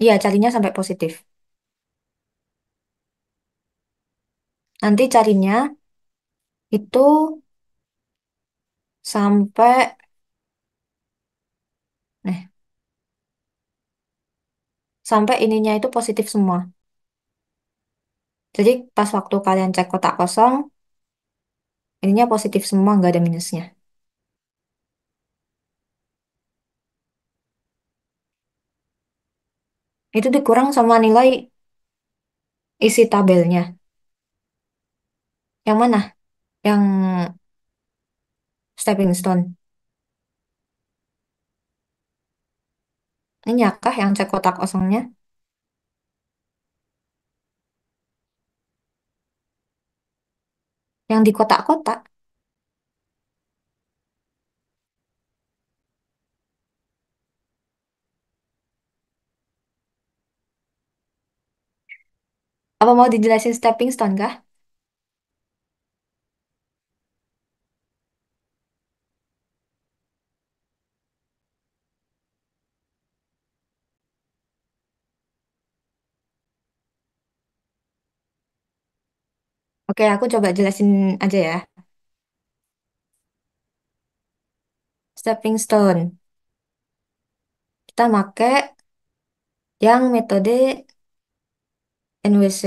Iya, carinya sampai positif. Nanti carinya itu sampai, eh, sampai ininya itu positif semua. Jadi pas waktu kalian cek kotak kosong, ininya positif semua, nggak ada minusnya. Itu dikurang sama nilai isi tabelnya. Yang mana? Yang stepping stone. Ini ya kah yang cek kotak kosongnya? Yang di kotak-kotak. Apa mau dijelasin stepping stone kah? Oke, aku coba jelasin aja ya. Stepping stone. Kita pakai yang metode NWC.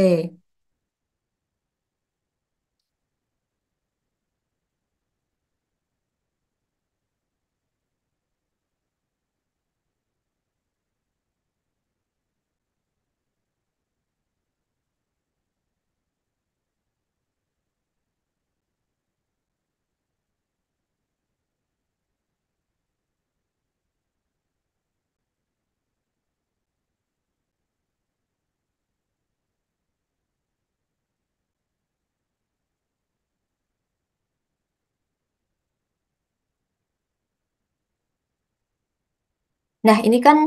Nah, ini kan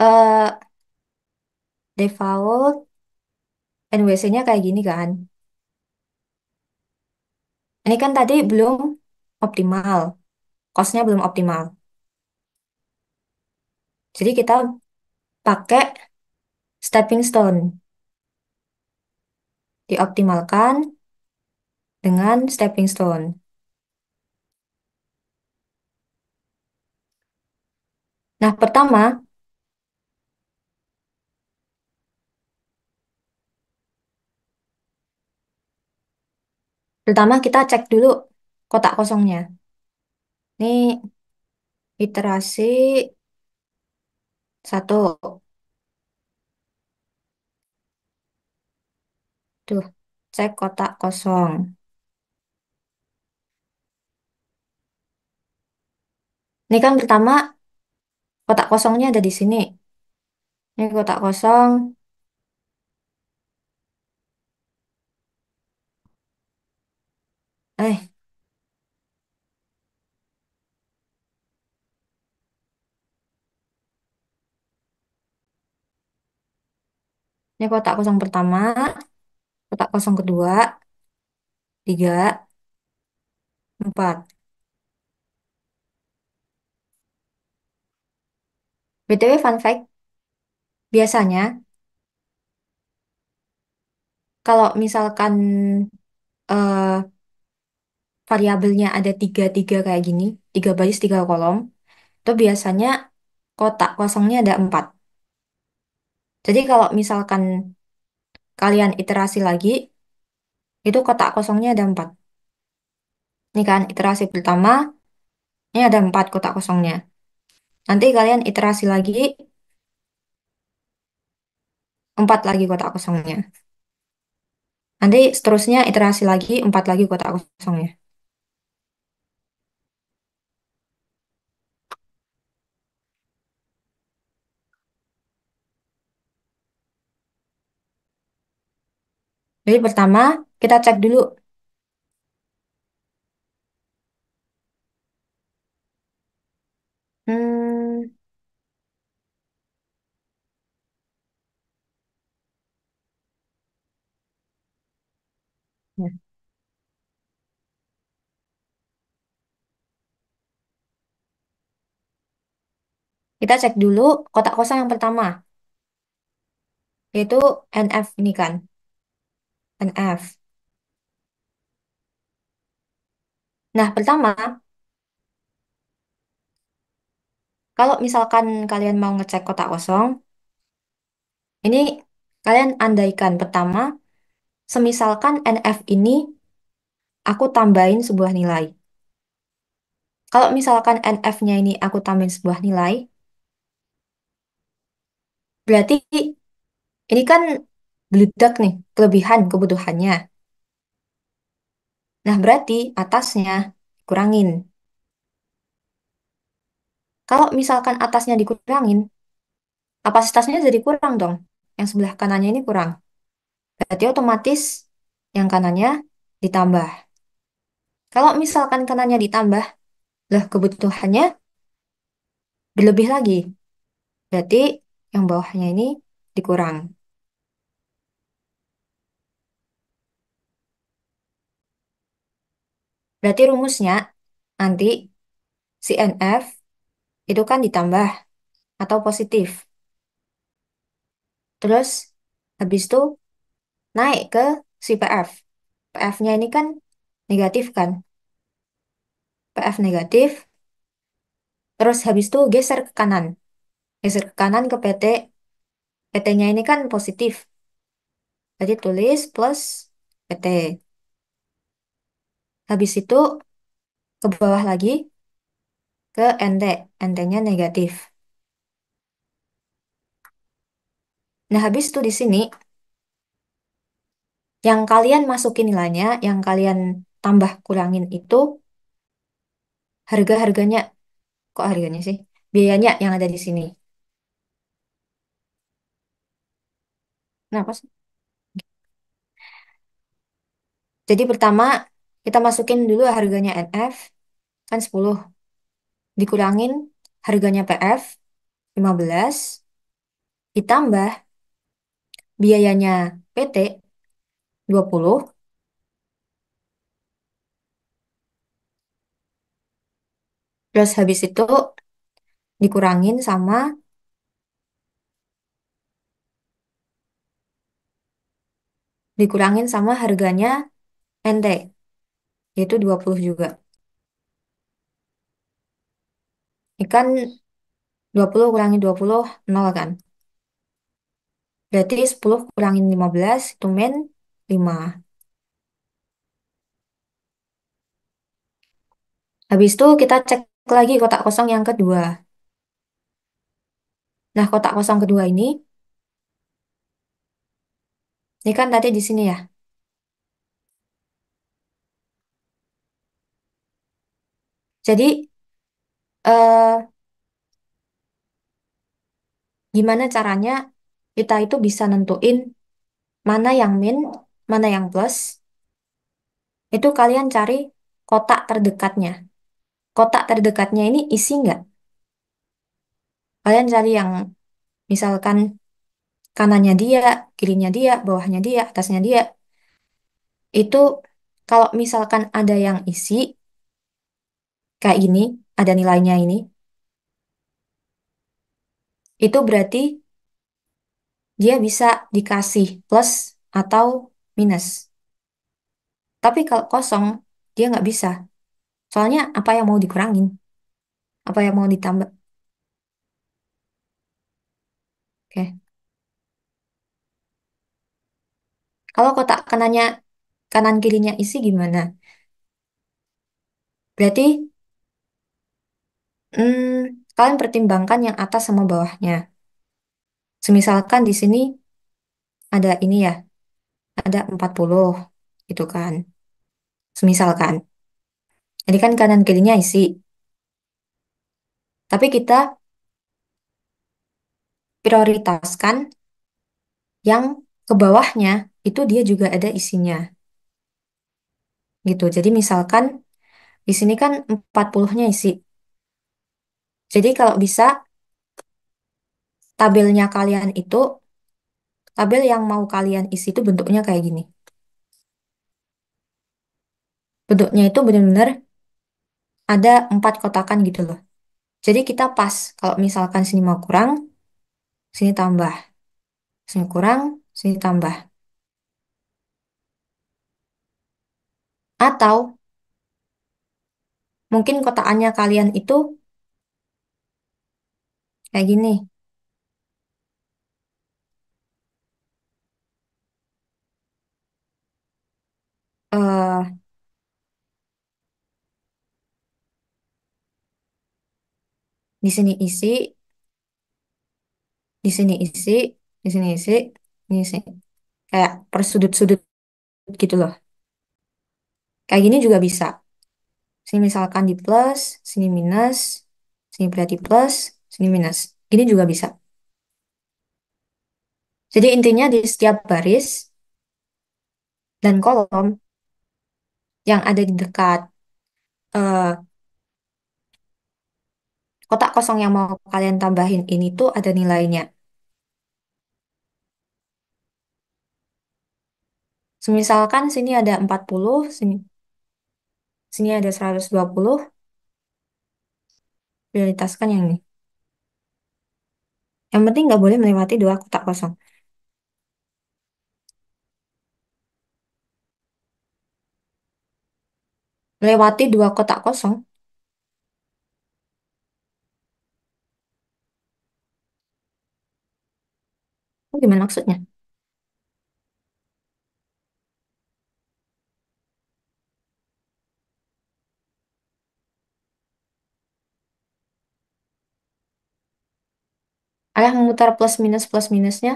eh, default NWC-nya kayak gini kan. Ini kan tadi belum optimal. Cost-nya belum optimal. Jadi kita pakai stepping stone, dioptimalkan dengan stepping stone. Nah, pertama kita cek dulu kotak kosongnya. Ini iterasi satu. Tuh, cek kotak kosong. Ini kan pertama kotak kosongnya ada di sini. Ini kotak kosong. Eh, ini kotak kosong pertama, kotak kosong kedua, tiga, empat. BTW fun fact, biasanya kalau misalkan eh, variabelnya ada tiga kayak gini, tiga baris, tiga kolom, itu biasanya kotak kosongnya ada empat. Jadi kalau misalkan kalian iterasi lagi, itu kotak kosongnya ada empat. Ini kan iterasi pertama, ini ada empat kotak kosongnya. Nanti kalian iterasi lagi, empat lagi kotak kosongnya. Nanti seterusnya iterasi lagi, empat lagi kotak kosongnya. Jadi pertama, kita cek dulu. Hmm, ya. Kita cek dulu kotak kosong yang pertama, yaitu NF ini kan, NF. Nah, pertama, kalau misalkan kalian mau ngecek kotak kosong, ini kalian andaikan pertama, semisalkan NF ini aku tambahin sebuah nilai. Kalau misalkan NF-nya ini aku tambahin sebuah nilai, berarti ini kan beledak nih, kelebihan kebutuhannya. Nah, berarti atasnya kurangin. Kalau misalkan atasnya dikurangin, kapasitasnya jadi kurang dong. Yang sebelah kanannya ini kurang. Berarti otomatis yang kanannya ditambah. Kalau misalkan kanannya ditambah, lah kebutuhannya berlebih lagi. Berarti yang bawahnya ini dikurang. Berarti rumusnya nanti si NF itu kan ditambah atau positif. Terus habis itu naik ke si PF. PF-nya ini kan negatif kan? PF negatif. Terus habis itu geser ke kanan. Geser ke kanan ke PT. PT-nya ini kan positif. Jadi tulis plus PT. Habis itu ke bawah lagi ke NT. NT-nya negatif. Nah, habis itu di sini yang kalian masukin nilainya, yang kalian tambah kurangin itu harga-harganya. Kok harganya sih? Biayanya yang ada di sini. Kenapa sih? Jadi pertama kita masukin dulu harganya NF kan 10. Dikurangin harganya PF 15. Ditambah biayanya PT 20. Terus habis itu dikurangin sama dikurangin sama harganya NT, yaitu 20 juga. Ini kan 20 kurangi 20, 0 kan? Berarti 10 kurangin 15, itu min 5. Habis itu kita cek lagi kotak kosong yang kedua. Nah, kotak kosong kedua ini kan tadi di sini ya. Jadi, eh, gimana caranya kita itu bisa nentuin mana yang min, mana yang plus? Itu kalian cari kotak terdekatnya. Kotak terdekatnya ini isi nggak? Kalian cari yang misalkan kanannya dia, kirinya dia, bawahnya dia, atasnya dia. Itu kalau misalkan ada yang isi, kayak gini, ada nilainya ini, itu berarti dia bisa dikasih plus atau minus. Tapi kalau kosong, dia nggak bisa. Soalnya apa yang mau dikurangin? Apa yang mau ditambah? Oke. Kalau kotak kanannya, kanan kirinya isi gimana? Berarti kalian pertimbangkan yang atas sama bawahnya. Semisalkan di sini ada ini ya, ada 40 gitu kan. Semisalkan. Jadi kan kanan kirinya isi. Tapi kita prioritaskan yang ke bawahnya itu dia juga ada isinya gitu. Jadi misalkan di sini kan 40-nya isi. Jadi kalau bisa tabelnya kalian itu, tabel yang mau kalian isi itu bentuknya kayak gini. Bentuknya itu benar-benar ada 4 kotakan gitu loh. Jadi kita pas kalau misalkan sini mau kurang, sini tambah. Sini kurang, sini tambah. Atau mungkin kotakannya kalian itu kayak gini. eh di sini isi, di sini isi, di sini isi, ini isi. Kayak per sudut-sudut gitu loh. Kayak gini juga bisa. Sini misalkan di plus, sini minus, sini berarti plus, sini minus. Gini juga bisa. Jadi intinya di setiap baris dan kolom yang ada di dekat eh, kotak kosong yang mau kalian tambahin ini tuh ada nilainya. Misalkan sini ada 40, sini ada 120, prioritaskan yang ini. Yang penting nggak boleh melewati dua kotak kosong. Melewati dua kotak kosong, itu gimana maksudnya? Ayah memutar plus minusnya,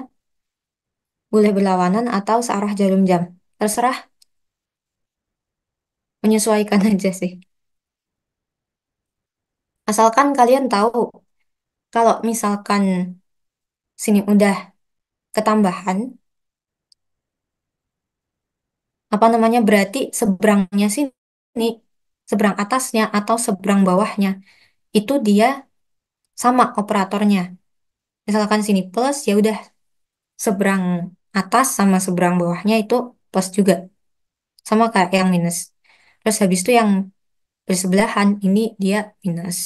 boleh berlawanan atau searah jarum jam. Terserah, menyesuaikan aja sih. Asalkan kalian tahu, kalau misalkan sini udah ketambahan, apa namanya, berarti seberangnya sini, seberang atasnya atau seberang bawahnya, itu dia sama operatornya. Misalkan sini plus, ya udah seberang atas sama seberang bawahnya itu plus juga. Sama kayak yang minus. Terus habis itu yang bersebelahan ini dia minus.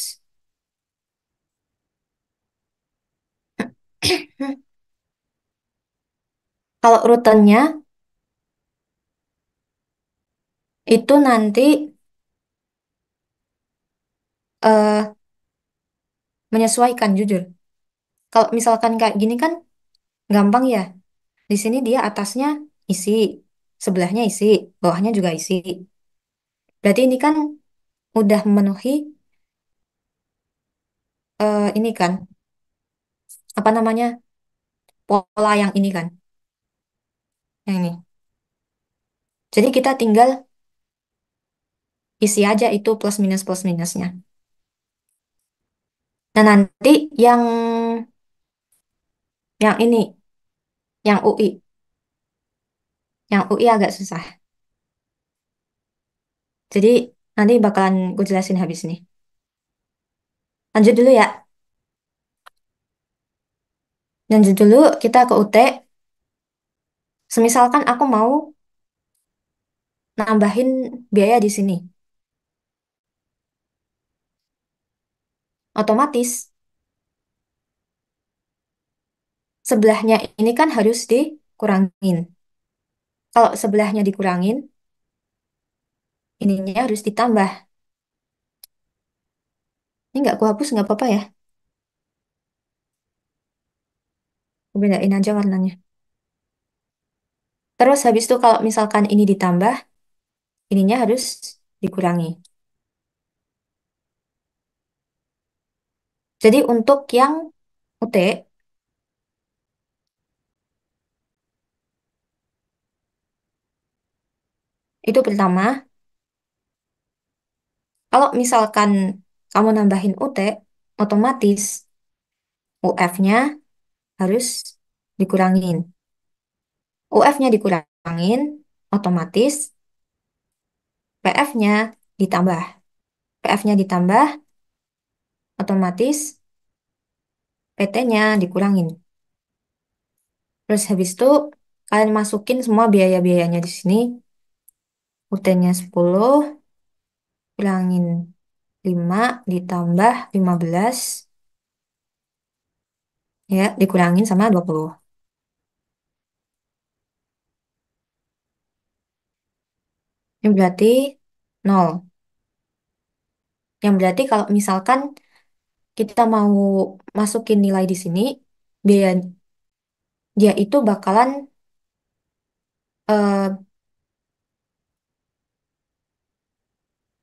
Kalau rutennya itu nanti eh, menyesuaikan jujur. Kalau misalkan kayak gini kan gampang ya. Di sini dia atasnya isi, sebelahnya isi, bawahnya juga isi. Berarti ini kan udah memenuhi ini kan, apa namanya, pola yang ini kan, yang ini. Jadi kita tinggal isi aja itu plus minusnya. Nah nanti yang yang ini, yang UI, yang UI agak susah. Jadi nanti bakalan gue jelasin habis nih. Lanjut dulu ya. Lanjut dulu kita ke UT. Semisalkan aku mau nambahin biaya di sini. Otomatis sebelahnya ini kan harus dikurangin. Kalau sebelahnya dikurangin, ininya harus ditambah. Ini nggak aku hapus nggak apa-apa ya. Aku bedain aja warnanya. Terus habis itu kalau misalkan ini ditambah, ininya harus dikurangi. Jadi untuk yang UT, itu pertama, kalau misalkan kamu nambahin UT, otomatis UF-nya harus dikurangin. UF-nya dikurangin, otomatis PF-nya ditambah. PF-nya ditambah, otomatis PT-nya dikurangin. Terus habis itu kalian masukin semua biaya-biayanya di sini. UT-nya 10, kurangin 5, ditambah 15, ya, dikurangin sama 20. Ini berarti 0. Yang berarti kalau misalkan kita mau masukin nilai di sini, biaya dia itu bakalan eh,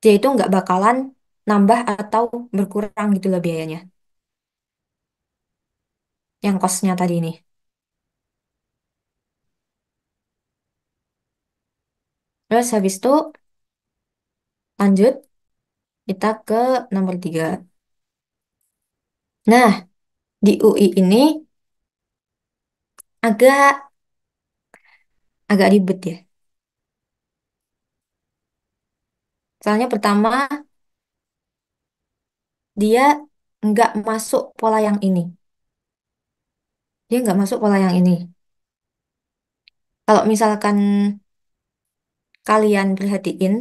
dia itu nggak bakalan nambah atau berkurang gitu loh biayanya. Yang kosnya tadi ini. Terus habis itu lanjut kita ke nomor 3. Nah, di UI ini agak agak ribet ya. Soalnya pertama dia nggak masuk pola yang ini. Dia nggak masuk pola yang ini. Kalau misalkan kalian perhatiin,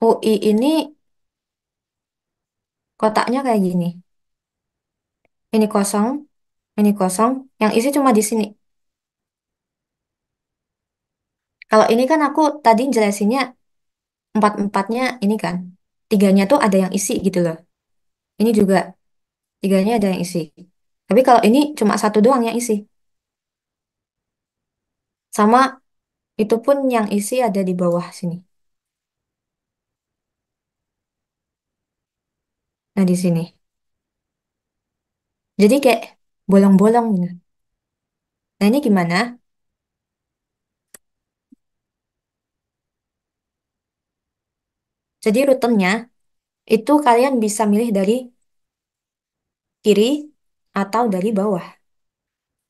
UI ini kotaknya kayak gini. Ini kosong, ini kosong. Yang isi cuma di sini. Kalau ini kan aku tadi jelasinnya empat-empatnya ini kan. Tiganya tuh ada yang isi gitu loh. Ini juga tiganya ada yang isi. Tapi kalau ini cuma satu doang yang isi. Sama itu pun yang isi ada di bawah sini. Nah, di sini. Jadi kayak bolong-bolong gitu. Nah, ini gimana? Jadi rutenya itu kalian bisa milih dari kiri atau dari bawah.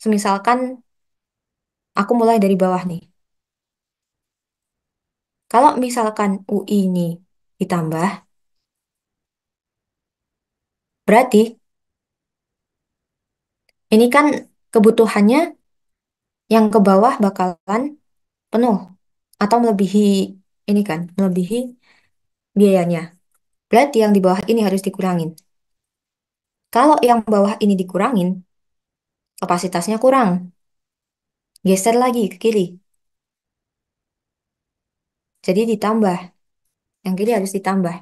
Semisalkan aku mulai dari bawah nih. Kalau misalkan UI ini ditambah, berarti ini kan kebutuhannya yang ke bawah bakalan penuh atau melebihi ini kan, melebihi biayanya. Berarti yang di bawah ini harus dikurangin. Kalau yang bawah ini dikurangin, kapasitasnya kurang. Geser lagi ke kiri. Jadi ditambah. Yang kiri harus ditambah.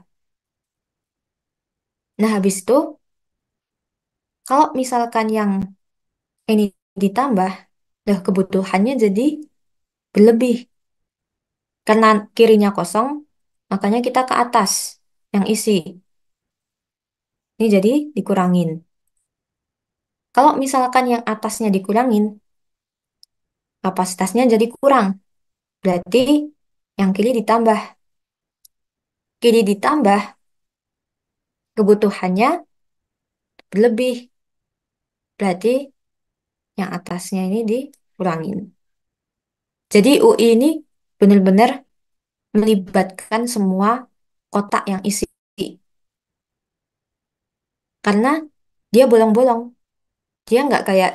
Nah, habis itu, kalau misalkan yang ini ditambah, lah kebutuhannya jadi berlebih. Karena kirinya kosong, makanya kita ke atas yang isi. Ini jadi dikurangin. Kalau misalkan yang atasnya dikurangin, kapasitasnya jadi kurang. Berarti yang kiri ditambah. Kiri ditambah, kebutuhannya berlebih. Berarti yang atasnya ini dikurangin. Jadi UI ini benar-benar melibatkan semua kotak yang isi. Karena dia bolong-bolong. Dia nggak kayak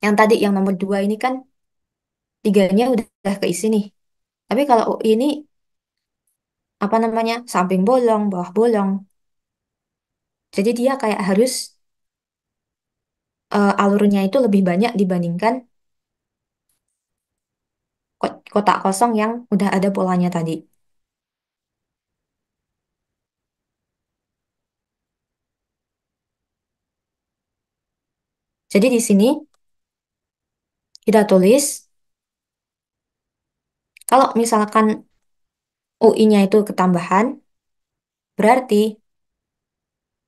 yang tadi, yang nomor dua ini kan tiganya udah keisi nih. Tapi kalau UI ini apa namanya, samping bolong, bawah bolong. Jadi dia kayak harus alurnya itu lebih banyak dibandingkan kotak kosong yang udah ada polanya tadi. Jadi di sini kita tulis kalau misalkan UI-nya itu ketambahan, berarti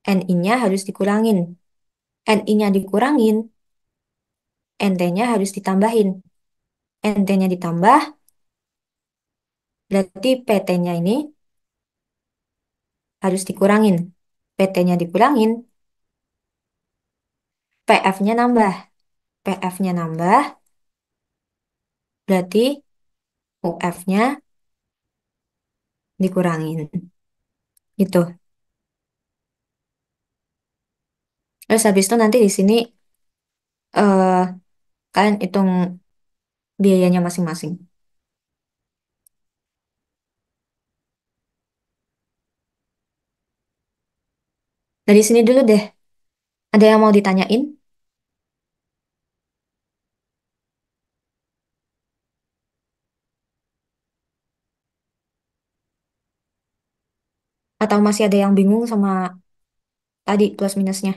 NI-nya harus dikurangin. NI-nya dikurangin, NT-nya harus ditambahin. NT-nya ditambah, berarti PT-nya ini harus dikurangin. PT-nya dikurangin, PF-nya nambah. PF-nya nambah, berarti UF-nya dikurangin. Gitu. Terus habis itu nanti di sini eh kalian hitung biayanya masing-masing. Dari sini dulu deh. Ada yang mau ditanyain? Atau masih ada yang bingung sama tadi plus minusnya?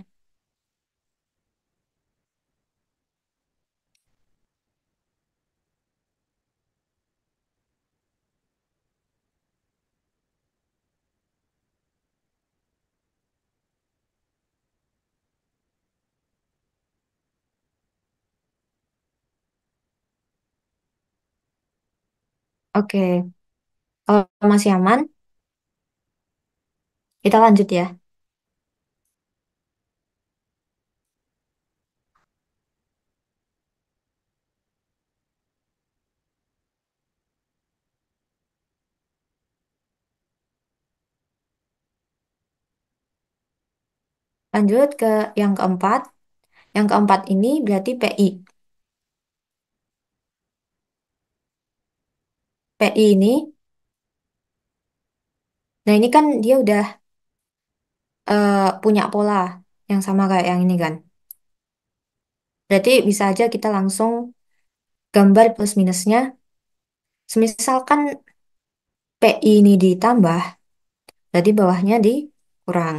Oke, kalau masih aman, kita lanjut ya. Lanjut ke yang keempat. Yang keempat ini berarti PI. PI ini, nah ini kan dia udah punya pola yang sama kayak yang ini kan. Berarti bisa aja kita langsung gambar plus minusnya. Semisalkan PI ini ditambah, berarti bawahnya dikurang.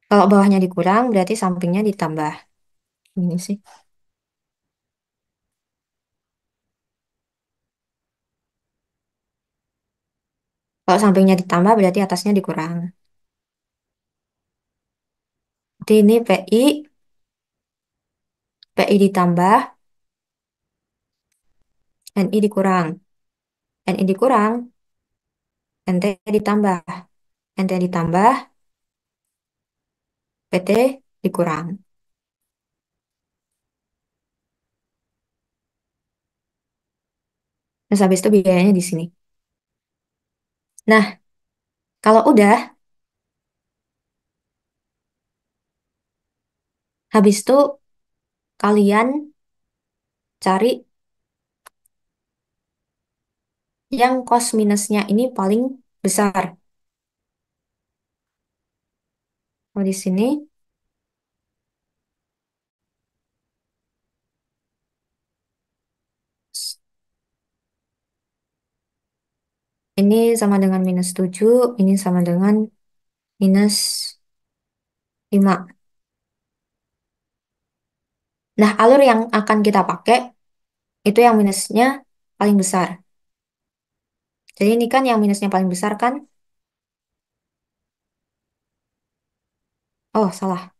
Kalau bawahnya dikurang, berarti sampingnya ditambah. Ini sih. Kalau sampingnya ditambah, berarti atasnya dikurang. Jadi ini PI ditambah, NI dikurang. NI dikurang, NT ditambah. NT ditambah, PT dikurang. Terus habis itu biayanya di sini. Nah, kalau udah, habis itu kalian cari yang cos minusnya ini paling besar. Oh, di sini. Ini sama dengan -7, ini sama dengan -5. Nah, alur yang akan kita pakai itu yang minusnya paling besar. Jadi ini kan yang minusnya paling besar kan? Oh, salah.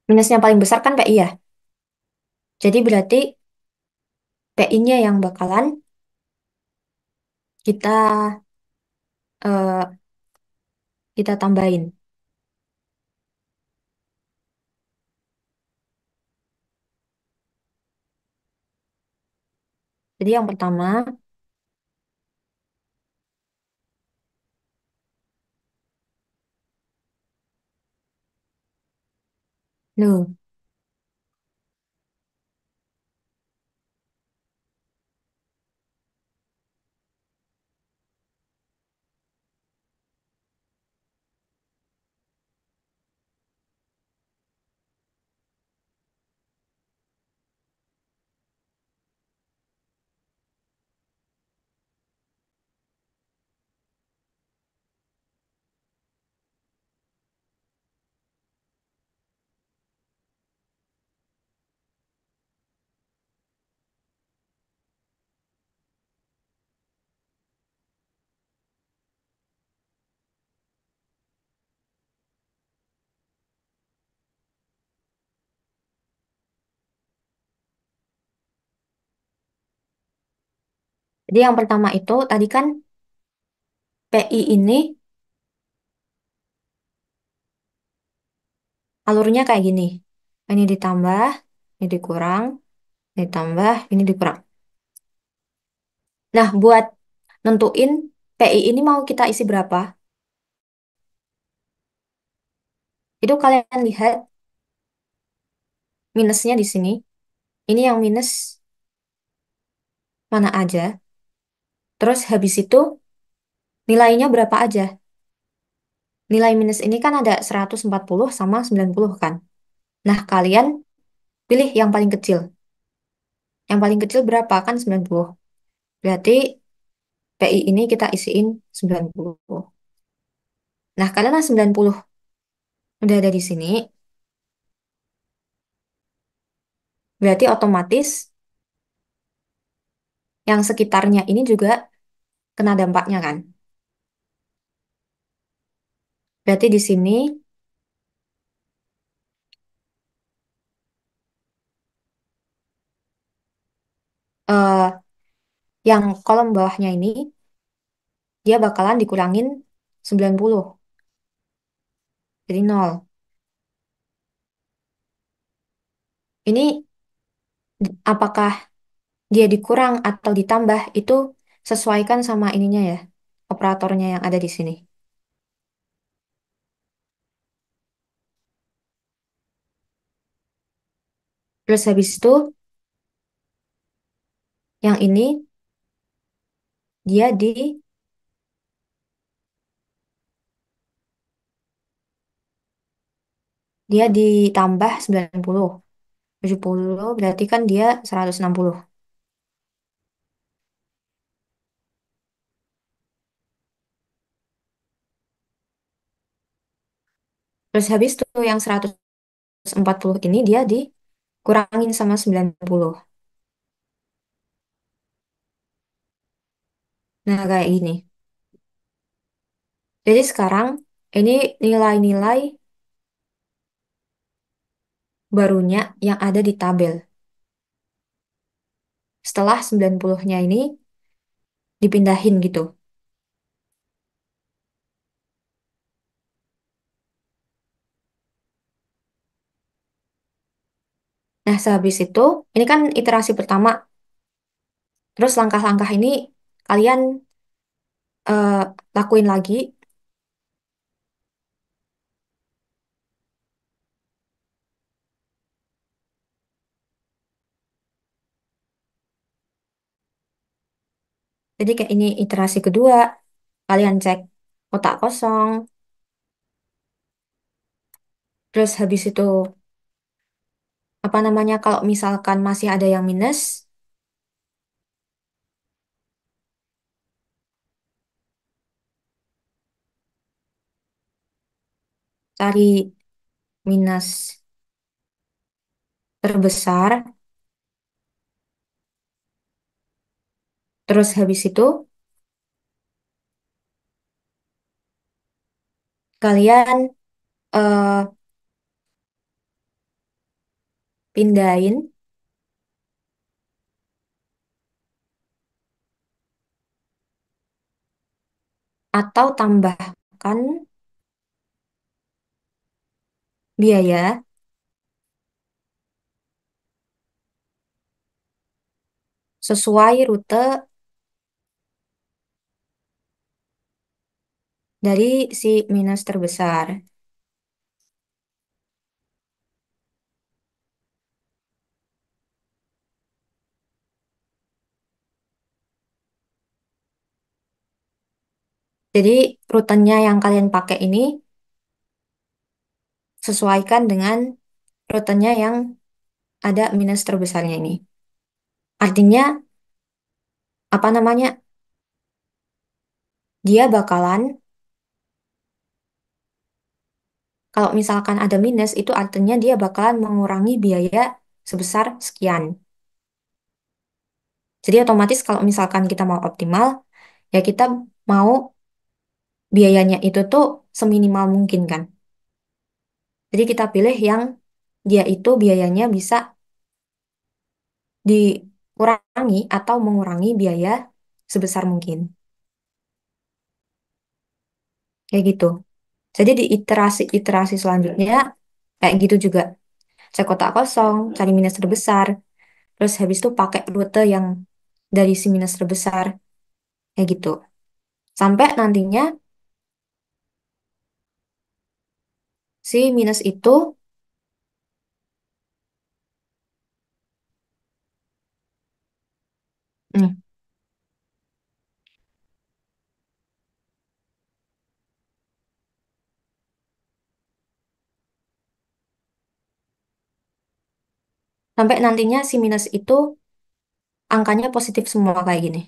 Minusnya paling besar kan PI ya? Jadi berarti PI-nya yang bakalan kita eh, kita tambahin. Jadi yang pertama, loh. Jadi yang pertama itu tadi kan PI ini alurnya kayak gini. Ini ditambah, ini dikurang, ini ditambah, ini dikurang. Nah, buat nentuin PI ini mau kita isi berapa, itu kalian lihat minusnya di sini. Ini yang minus mana aja. Terus habis itu nilainya berapa aja. Nilai minus ini kan ada 140 sama 90 kan. Nah, kalian pilih yang paling kecil. Yang paling kecil berapa? Kan 90. Berarti PI ini kita isiin 90. Nah, karena 90 udah ada di sini, berarti otomatis yang sekitarnya ini juga kena dampaknya kan. Berarti di sini eh, yang kolom bawahnya ini dia bakalan dikurangin 90. Jadi 0. Ini apakah dia dikurang atau ditambah itu sesuaikan sama ininya ya, operatornya yang ada di sini. Terus habis itu yang ini dia dia ditambah 90. 70 berarti kan dia 160. Terus habis itu yang 140 ini dia dikurangin sama 90. Nah, kayak gini. Jadi sekarang ini nilai-nilai barunya yang ada di tabel. Setelah 90-nya ini dipindahin gitu. Nah, sehabis itu, ini kan iterasi pertama. Terus langkah-langkah ini kalian eh, lakuin lagi. Jadi kayak ini iterasi kedua, kalian cek kotak kosong, terus habis itu apa namanya kalau misalkan masih ada yang minus, cari minus terbesar, terus habis itu kalian eh, pindahin atau tambahkan biaya sesuai rute dari si minus terbesar. Jadi rutenya yang kalian pakai ini sesuaikan dengan rutenya yang ada minus terbesarnya ini. Artinya apa namanya? Dia bakalan kalau misalkan ada minus itu artinya dia bakalan mengurangi biaya sebesar sekian. Jadi otomatis kalau misalkan kita mau optimal, ya kita mau biayanya itu tuh seminimal mungkin kan. Jadi kita pilih yang dia itu biayanya bisa dikurangi atau mengurangi biaya sebesar mungkin. Kayak gitu. Jadi di iterasi-iterasi selanjutnya kayak gitu juga. Cek kotak kosong, cari minus terbesar, terus habis itu pakai rute yang dari si minus terbesar, kayak gitu. Sampai nantinya si minus itu, hmm, sampai nantinya si minus itu angkanya positif semua kayak gini.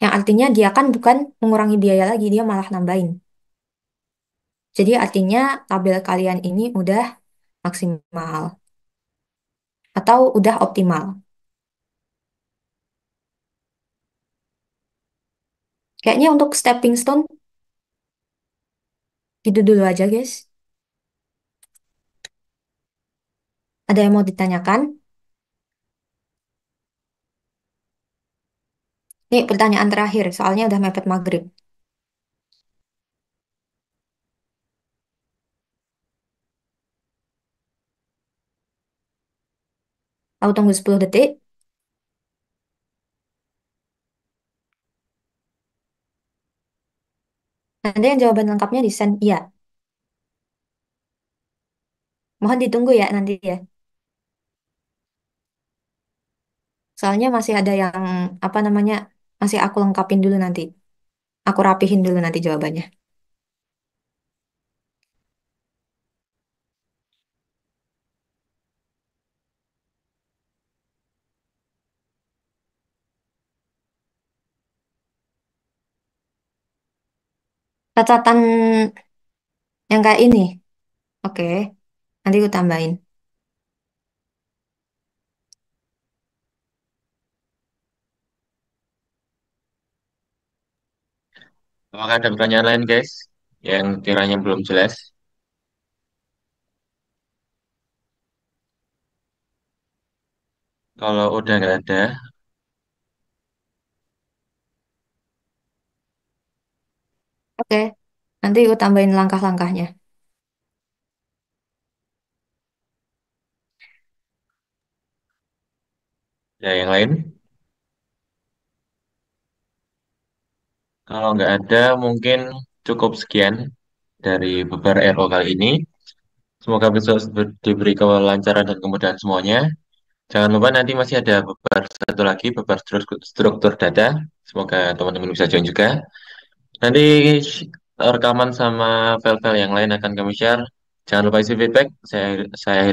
Yang artinya dia kan bukan mengurangi biaya lagi, dia malah nambahin. Jadi artinya tabel kalian ini udah maksimal atau udah optimal. Kayaknya untuk stepping stone gitu dulu aja, guys. Ada yang mau ditanyakan? Nih pertanyaan terakhir, soalnya udah mepet maghrib. Aku tunggu 10 detik. Nanti yang jawaban lengkapnya di send iya. Mohon ditunggu ya nanti ya. Soalnya masih ada yang apa namanya? Masih aku lengkapin dulu nanti. Aku rapihin dulu nanti jawabannya. Catatan yang kayak ini. Oke, nanti aku tambahin. Apakah ada pertanyaan lain, guys, yang kiranya belum jelas? Kalau udah nggak ada, Oke, nanti aku tambahin langkah-langkahnya. ya yang lain. Kalau nggak ada, mungkin cukup sekian dari beber RO kali ini. Semoga bisa diberi kelancaran dan kemudahan semuanya. Jangan lupa nanti masih ada beber satu lagi, beber struktur data. Semoga teman-teman bisa join juga. Nanti rekaman sama file-file yang lain akan kami share. Jangan lupa isi feedback. Saya akhiri.